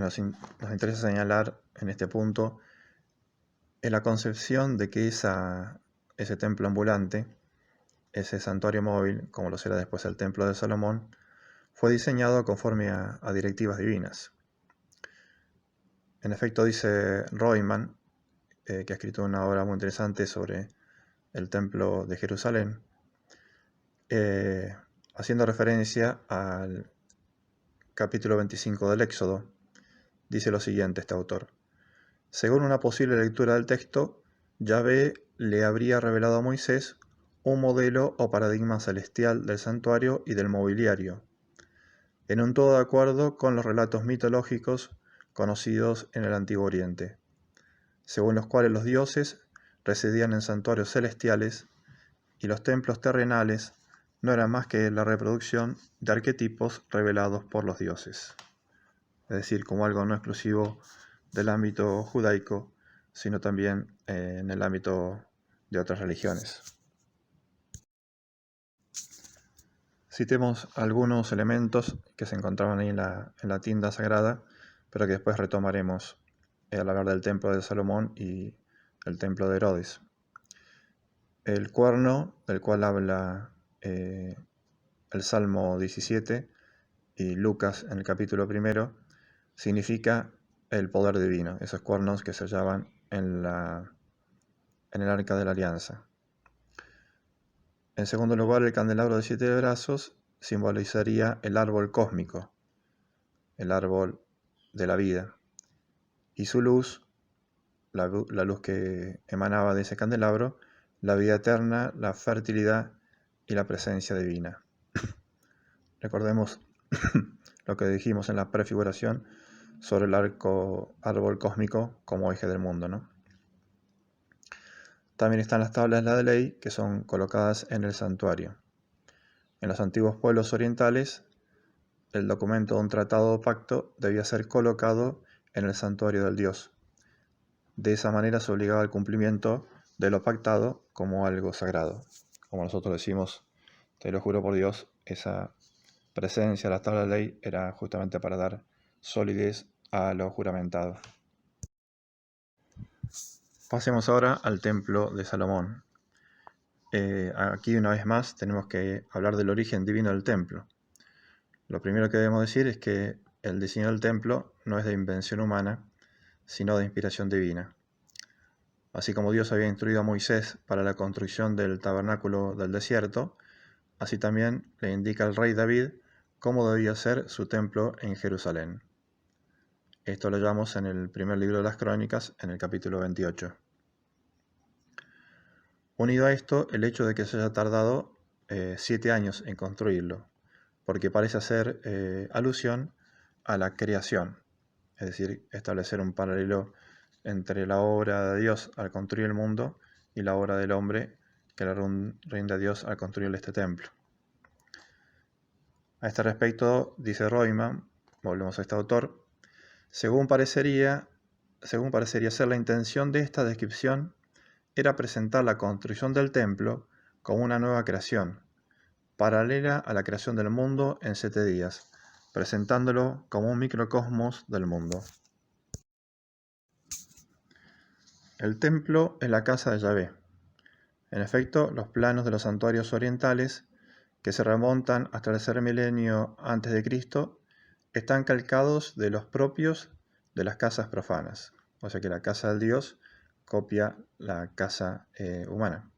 nos interesa señalar en este punto, es la concepción de que ese templo ambulante, ese santuario móvil, como lo será después el templo de Salomón, fue diseñado conforme a directivas divinas. En efecto, dice Royman, que ha escrito una obra muy interesante sobre el templo de Jerusalén, haciendo referencia al capítulo 25 del Éxodo, dice lo siguiente este autor: según una posible lectura del texto, Yahvé le habría revelado a Moisés un modelo o paradigma celestial del santuario y del mobiliario, en un todo de acuerdo con los relatos mitológicos conocidos en el Antiguo Oriente, según los cuales los dioses residían en santuarios celestiales y los templos terrenales no eran más que la reproducción de arquetipos revelados por los dioses. Es decir, como algo no exclusivo del ámbito judaico, sino también en el ámbito de otras religiones. Citemos algunos elementos que se encontraban ahí en la tienda sagrada, pero que después retomaremos al hablar del templo de Salomón y el templo de Herodes. El cuerno, del cual habla el Salmo 17 y Lucas en el capítulo 1, significa el poder divino, esos cuernos que se hallaban en el arca de la alianza. En segundo lugar, el candelabro de 7 brazos simbolizaría el árbol cósmico, el árbol de la vida, y su luz, la luz que emanaba de ese candelabro, la vida eterna, la fertilidad y la presencia divina. Recordemos lo que dijimos en la prefiguración sobre el árbol cósmico como eje del mundo, ¿no? También están las tablas de la ley, que son colocadas en el santuario. En los antiguos pueblos orientales, el documento de un tratado o pacto debía ser colocado en el santuario del dios. De esa manera se obligaba al cumplimiento de lo pactado como algo sagrado. Como nosotros decimos, te lo juro por Dios, esa presencia de la tabla de la ley era justamente para dar solidez a lo juramentado. Pasemos ahora al templo de Salomón. Aquí una vez más tenemos que hablar del origen divino del templo. Lo primero que debemos decir es que el diseño del templo no es de invención humana, sino de inspiración divina. Así como Dios había instruido a Moisés para la construcción del tabernáculo del desierto, así también le indica al rey David cómo debía ser su templo en Jerusalén. Esto lo hallamos en el primer libro de las Crónicas, en el capítulo 28. Unido a esto, el hecho de que se haya tardado 7 años en construirlo, porque parece hacer alusión a la creación, es decir, establecer un paralelo entre la obra de Dios al construir el mundo y la obra del hombre que le rinde a Dios al construir este templo. A este respecto, dice Royman, volvemos a este autor, según parecería ser la intención de esta descripción, era presentar la construcción del templo como una nueva creación, paralela a la creación del mundo en 7 días, presentándolo como un microcosmos del mundo. El templo es la casa de Yahvé. En efecto, los planos de los santuarios orientales, que se remontan hasta el tercer milenio antes de Cristo, están calcados de los propios de las casas profanas. O sea que la casa del Dios copia la casa humana.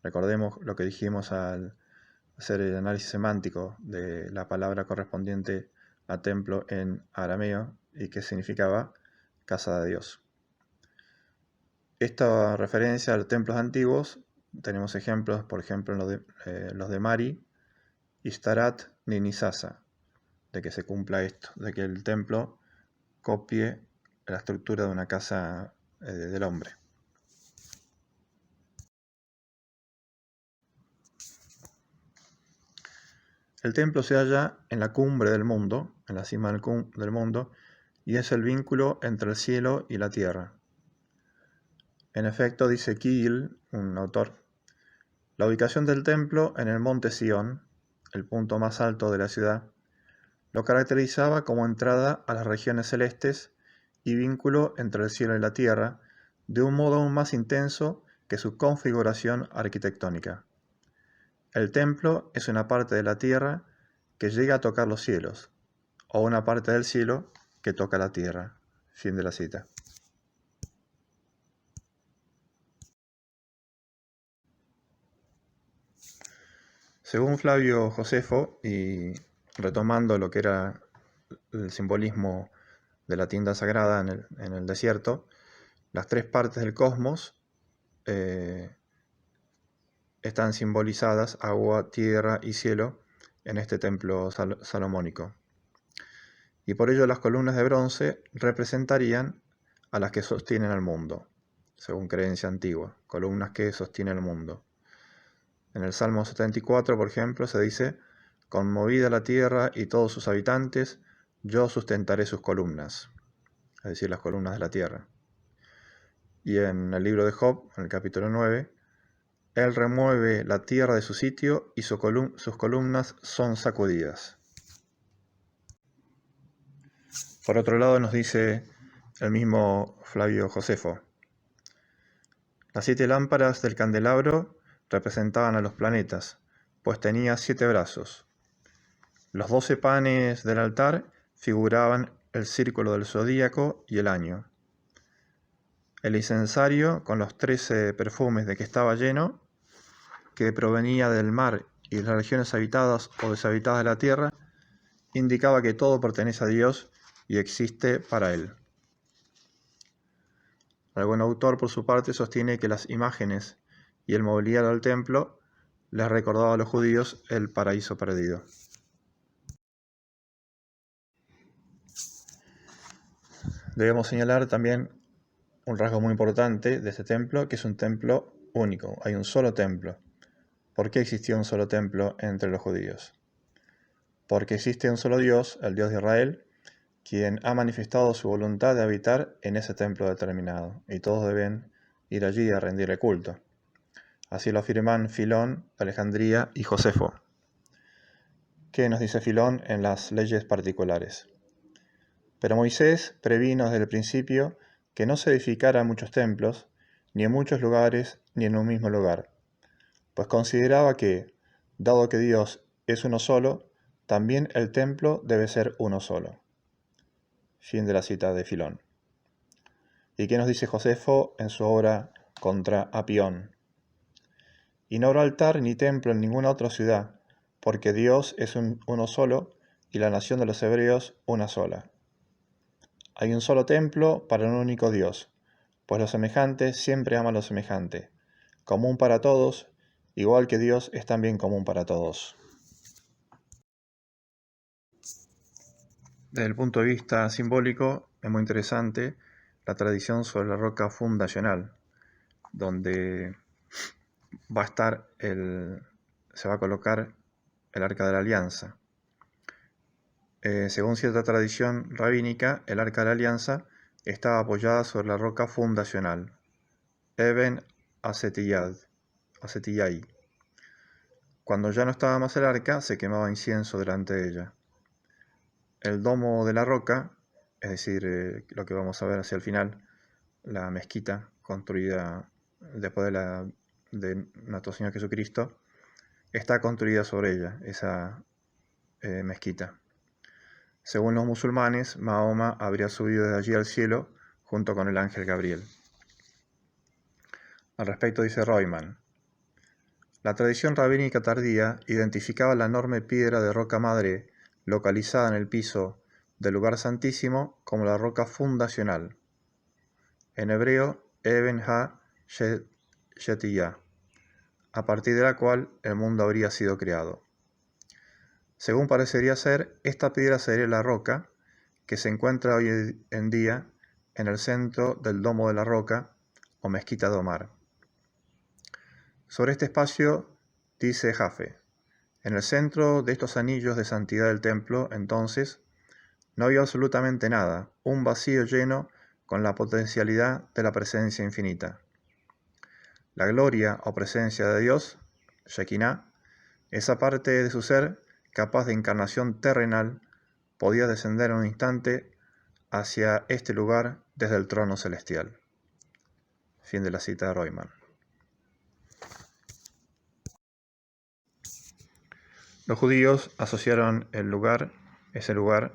Recordemos lo que dijimos al hacer el análisis semántico de la palabra correspondiente a templo en arameo y que significaba casa de Dios. Esta referencia a los templos antiguos, tenemos ejemplos, por ejemplo, en los de Mari, Istarat, Ninisasa, de que se cumpla esto, de que el templo copie la estructura de una casa del hombre. El templo se halla en la cumbre del mundo, en la cima del mundo, y es el vínculo entre el cielo y la tierra. En efecto, dice Kiel, un autor, la ubicación del templo en el monte Sión, el punto más alto de la ciudad, lo caracterizaba como entrada a las regiones celestes y vínculo entre el cielo y la tierra, de un modo aún más intenso que su configuración arquitectónica. El templo es una parte de la tierra que llega a tocar los cielos, o una parte del cielo que toca la tierra. Fin de la cita. Según Flavio Josefo, y retomando lo que era el simbolismo de la tienda sagrada en el desierto, las 3 partes del cosmos están simbolizadas, agua, tierra y cielo, en este templo salomónico. Y por ello las columnas de bronce representarían a las que sostienen al mundo, según creencia antigua, columnas que sostienen el mundo. En el Salmo 74, por ejemplo, se dice: conmovida la tierra y todos sus habitantes, yo sustentaré sus columnas, es decir, las columnas de la tierra. Y en el libro de Job, en el capítulo 9, él remueve la tierra de su sitio y sus columnas son sacudidas. Por otro lado, nos dice el mismo Flavio Josefo: las 7 lámparas del candelabro representaban a los planetas, pues tenía 7 brazos. Los 12 panes del altar figuraban el círculo del zodíaco y el año. El incensario, con los 13 perfumes de que estaba lleno, que provenía del mar y de las regiones habitadas o deshabitadas de la tierra, indicaba que todo pertenece a Dios y existe para Él. Algún autor, por su parte, sostiene que las imágenes y el mobiliario del templo les recordaba a los judíos el paraíso perdido. Debemos señalar también un rasgo muy importante de este templo, que es un templo único. Hay un solo templo. ¿Por qué existió un solo templo entre los judíos? Porque existe un solo Dios, el Dios de Israel, quien ha manifestado su voluntad de habitar en ese templo determinado, y todos deben ir allí a rendirle culto. Así lo afirman Filón, Alejandría y Josefo. ¿Qué nos dice Filón en las leyes particulares? Pero Moisés previno desde el principio que no se edificaran muchos templos, ni en muchos lugares, ni en un mismo lugar, pues consideraba que, dado que Dios es uno solo, también el templo debe ser uno solo. Fin de la cita de Filón. ¿Y qué nos dice Josefo en su obra contra Apión? Y no habrá altar ni templo en ninguna otra ciudad, porque Dios es uno solo, y la nación de los hebreos una sola. Hay un solo templo para un único Dios, pues los semejantes siempre aman lo semejante, común para todos, igual que Dios es también común para todos. Desde el punto de vista simbólico, es muy interesante la tradición sobre la roca fundacional, donde se va a colocar el Arca de la Alianza. Según cierta tradición rabínica, el Arca de la Alianza estaba apoyada sobre la roca fundacional, Eben Asetiyai. Cuando ya no estaba más el arca, se quemaba incienso delante de ella. El domo de la roca, es decir, lo que vamos a ver hacia el final, la mezquita construida después de nuestro Señor Jesucristo, está construida sobre ella, esa mezquita. Según los musulmanes, Mahoma habría subido desde allí al cielo junto con el ángel Gabriel. Al respecto dice Royman: la tradición rabínica tardía identificaba la enorme piedra de roca madre localizada en el piso del lugar santísimo como la roca fundacional, en hebreo Eben ha-Shetiyah, a partir de la cual el mundo habría sido creado. Según parecería ser, esta piedra sería la roca que se encuentra hoy en día en el centro del domo de la roca o mezquita de Omar. Sobre este espacio dice Jaffe: en el centro de estos anillos de santidad del templo, entonces, no había absolutamente nada, un vacío lleno con la potencialidad de la presencia infinita. La gloria o presencia de Dios, Shekinah, esa parte de su ser capaz de encarnación terrenal, podía descender en un instante hacia este lugar desde el trono celestial. Fin de la cita de Royman. Los judíos asociaron ese lugar,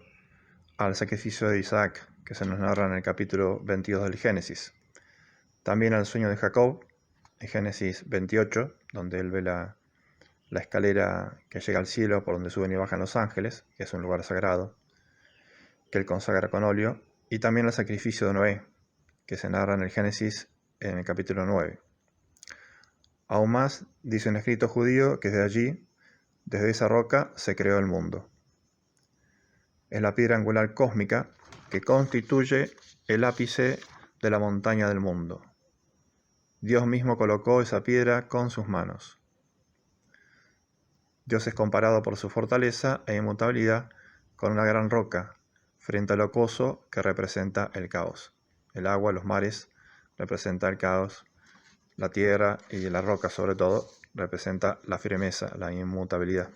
al sacrificio de Isaac, que se nos narra en el capítulo 22 del Génesis. También al sueño de Jacob, en Génesis 28, donde él ve la escalera que llega al cielo por donde suben y bajan los ángeles, que es un lugar sagrado, que él consagra con óleo, y también al sacrificio de Noé, que se narra en el Génesis en el capítulo 9. Aún más, dice un escrito judío que desde esa roca, se creó el mundo. Es la piedra angular cósmica que constituye el ápice de la montaña del mundo. Dios mismo colocó esa piedra con sus manos. Dios es comparado por su fortaleza e inmutabilidad con una gran roca, frente al ocoso que representa el caos. El agua, los mares, representa el caos. La tierra y la roca, sobre todo, representa la firmeza, la inmutabilidad.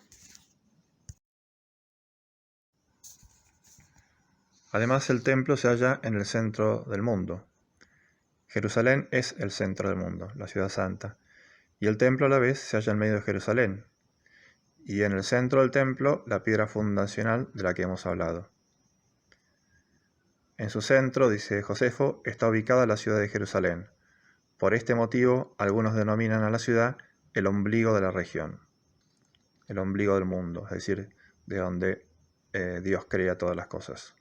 Además, el templo se halla en el centro del mundo. Jerusalén es el centro del mundo, la ciudad santa, y el templo a la vez se halla en medio de Jerusalén, y en el centro del templo la piedra fundacional de la que hemos hablado. En su centro, dice Josefo, está ubicada la ciudad de Jerusalén. Por este motivo, algunos denominan a la ciudad el ombligo de la región, el ombligo del mundo, es decir, de donde Dios crea todas las cosas.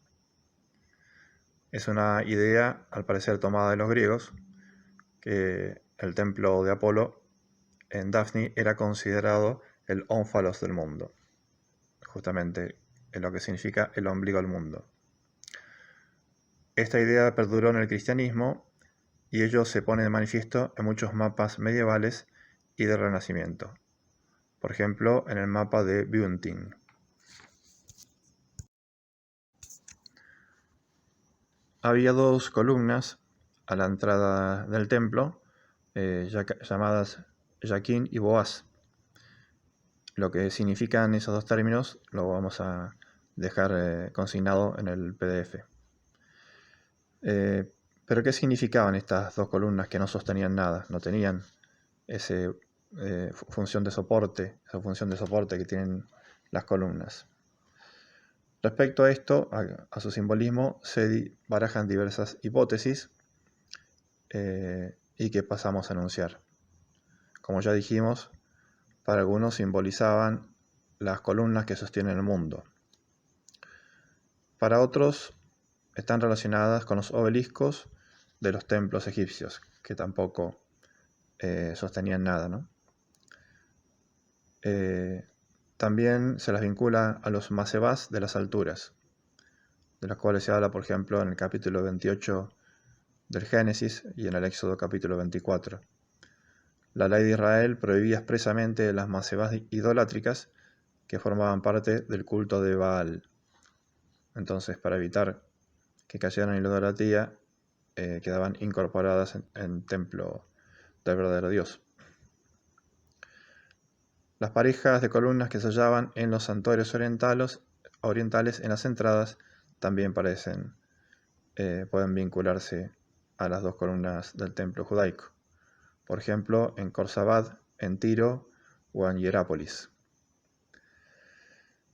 Es una idea, al parecer, tomada de los griegos, que el templo de Apolo en Dafni era considerado el ónfalos del mundo, justamente en lo que significa el ombligo del mundo. Esta idea perduró en el cristianismo y ello se pone de manifiesto en muchos mapas medievales y del Renacimiento. Por ejemplo, en el mapa de Bunting. Había dos columnas a la entrada del templo, llamadas Yaquín y Boaz. Lo que significan esos dos términos lo vamos a dejar consignado en el PDF. Pero ¿qué significaban estas dos columnas que no sostenían nada? No tenían esa función de soporte que tienen las columnas. Respecto a esto, a su simbolismo, se barajan diversas hipótesis y que pasamos a enunciar. Como ya dijimos, para algunos simbolizaban las columnas que sostienen el mundo. Para otros están relacionadas con los obeliscos de los templos egipcios, que tampoco sostenían nada, ¿no? También se las vincula a los masebás de las alturas, de las cuales se habla, por ejemplo, en el capítulo 28 del Génesis y en el Éxodo capítulo 24. La ley de Israel prohibía expresamente las masebás idolátricas que formaban parte del culto de Baal. Entonces, para evitar que cayeran en la idolatría, quedaban incorporadas en templo del verdadero Dios. Las parejas de columnas que se hallaban en los santuarios orientales en las entradas también pueden vincularse a las dos columnas del templo judaico. Por ejemplo, en Khorsabad, en Tiro o en Hierápolis.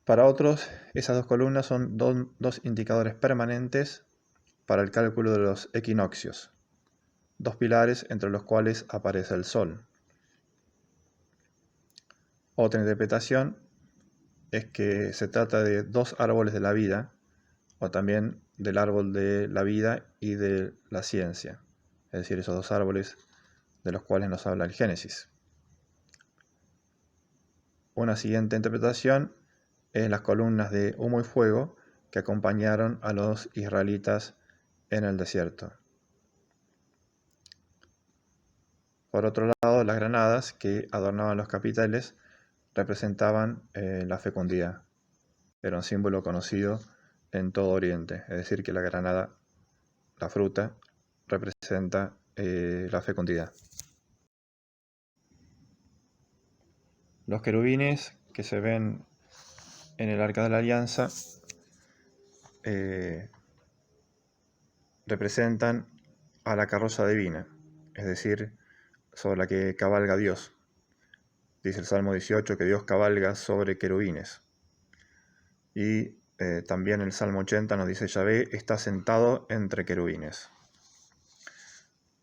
Para otros, esas dos columnas son dos indicadores permanentes para el cálculo de los equinoccios, dos pilares entre los cuales aparece el sol. Otra interpretación es que se trata de dos árboles de la vida, o también del árbol de la vida y de la ciencia, es decir, esos dos árboles de los cuales nos habla el Génesis. Una siguiente interpretación es las columnas de humo y fuego que acompañaron a los israelitas en el desierto. Por otro lado, las granadas que adornaban los capiteles representaban la fecundidad. Era un símbolo conocido en todo Oriente, es decir, que la granada, la fruta, representa la fecundidad. Los querubines que se ven en el Arca de la Alianza representan a la carroza divina, es decir, sobre la que cabalga Dios. Dice el Salmo 18 que Dios cabalga sobre querubines. Y también el Salmo 80 nos dice Yahvé está sentado entre querubines.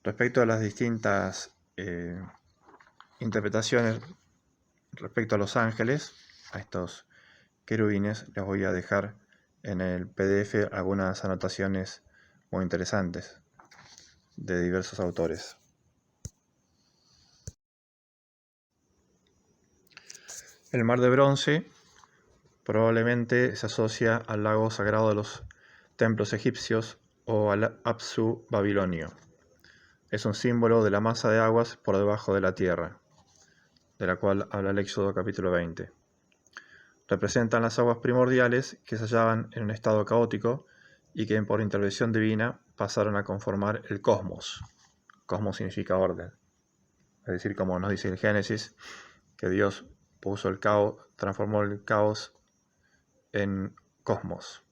Respecto a las distintas interpretaciones respecto a los ángeles, a estos querubines, les voy a dejar en el PDF algunas anotaciones muy interesantes de diversos autores. El mar de bronce probablemente se asocia al lago sagrado de los templos egipcios o al Apsu babilonio. Es un símbolo de la masa de aguas por debajo de la tierra, de la cual habla el Éxodo capítulo 20. Representan las aguas primordiales que se hallaban en un estado caótico y que por intervención divina pasaron a conformar el cosmos. Cosmos significa orden. Es decir, como nos dice el Génesis, que Dios puso el caos, transformó el caos en cosmos.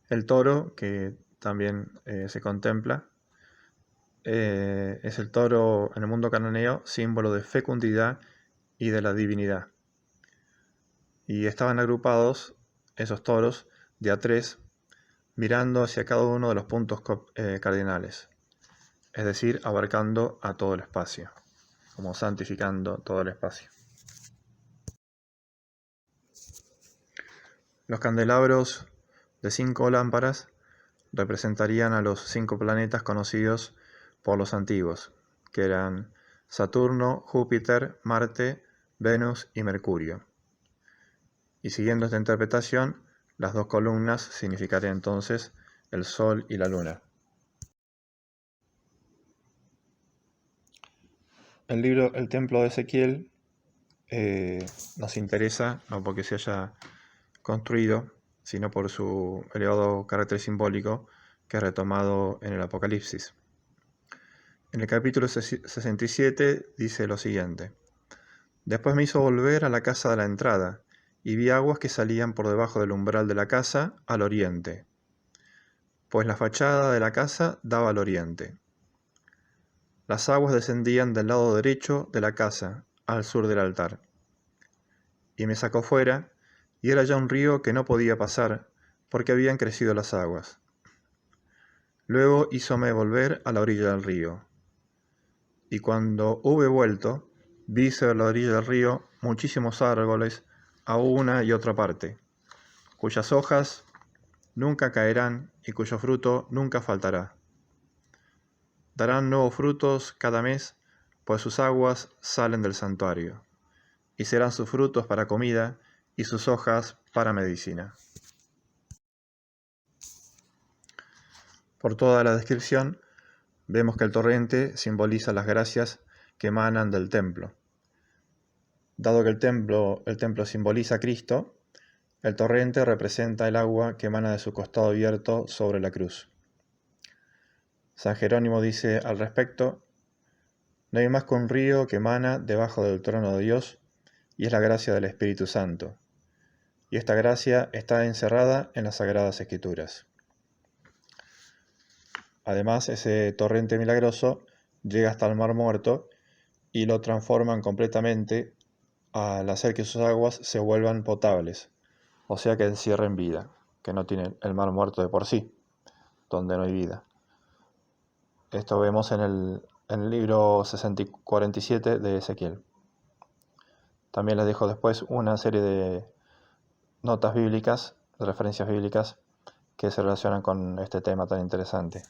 El toro, que también se contempla, es el toro en el mundo cananeo, símbolo de fecundidad y de la divinidad. Y estaban agrupados esos toros de a tres, mirando hacia cada uno de los puntos cardinales, es decir, abarcando a todo el espacio, como santificando todo el espacio. Los candelabros de 5 lámparas representarían a los 5 planetas conocidos por los antiguos, que eran Saturno, Júpiter, Marte, Venus y Mercurio. Y siguiendo esta interpretación, las dos columnas significarían entonces el Sol y la Luna. El libro El Templo de Ezequiel nos interesa no porque se haya construido, sino por su elevado carácter simbólico que es retomado en el Apocalipsis. En el capítulo 67 dice lo siguiente: Después me hizo volver a la casa de la entrada, y vi aguas que salían por debajo del umbral de la casa al oriente. pues la fachada de la casa daba al oriente. Las aguas descendían del lado derecho de la casa, al sur del altar. Y me sacó fuera, y era ya un río que no podía pasar, porque habían crecido las aguas. Luego hízome volver a la orilla del río. Y cuando hube vuelto, vi sobre la orilla del río muchísimos árboles a una y otra parte, cuyas hojas nunca caerán y cuyo fruto nunca faltará. Darán nuevos frutos cada mes, pues sus aguas salen del santuario, y serán sus frutos para comida y sus hojas para medicina. Por toda la descripción, vemos que el torrente simboliza las gracias que emanan del templo. Dado que el templo simboliza a Cristo, el torrente representa el agua que emana de su costado abierto sobre la cruz. San Jerónimo dice al respecto: no hay más que un río que emana debajo del trono de Dios, y es la gracia del Espíritu Santo. Y esta gracia está encerrada en las Sagradas Escrituras. Además, ese torrente milagroso llega hasta el Mar Muerto y lo transforman completamente al hacer que sus aguas se vuelvan potables, o sea que encierren vida, que no tiene el Mar Muerto de por sí, donde no hay vida. Esto vemos en el libro 47 de Ezequiel. También les dejo después una serie de notas bíblicas, de referencias bíblicas, que se relacionan con este tema tan interesante.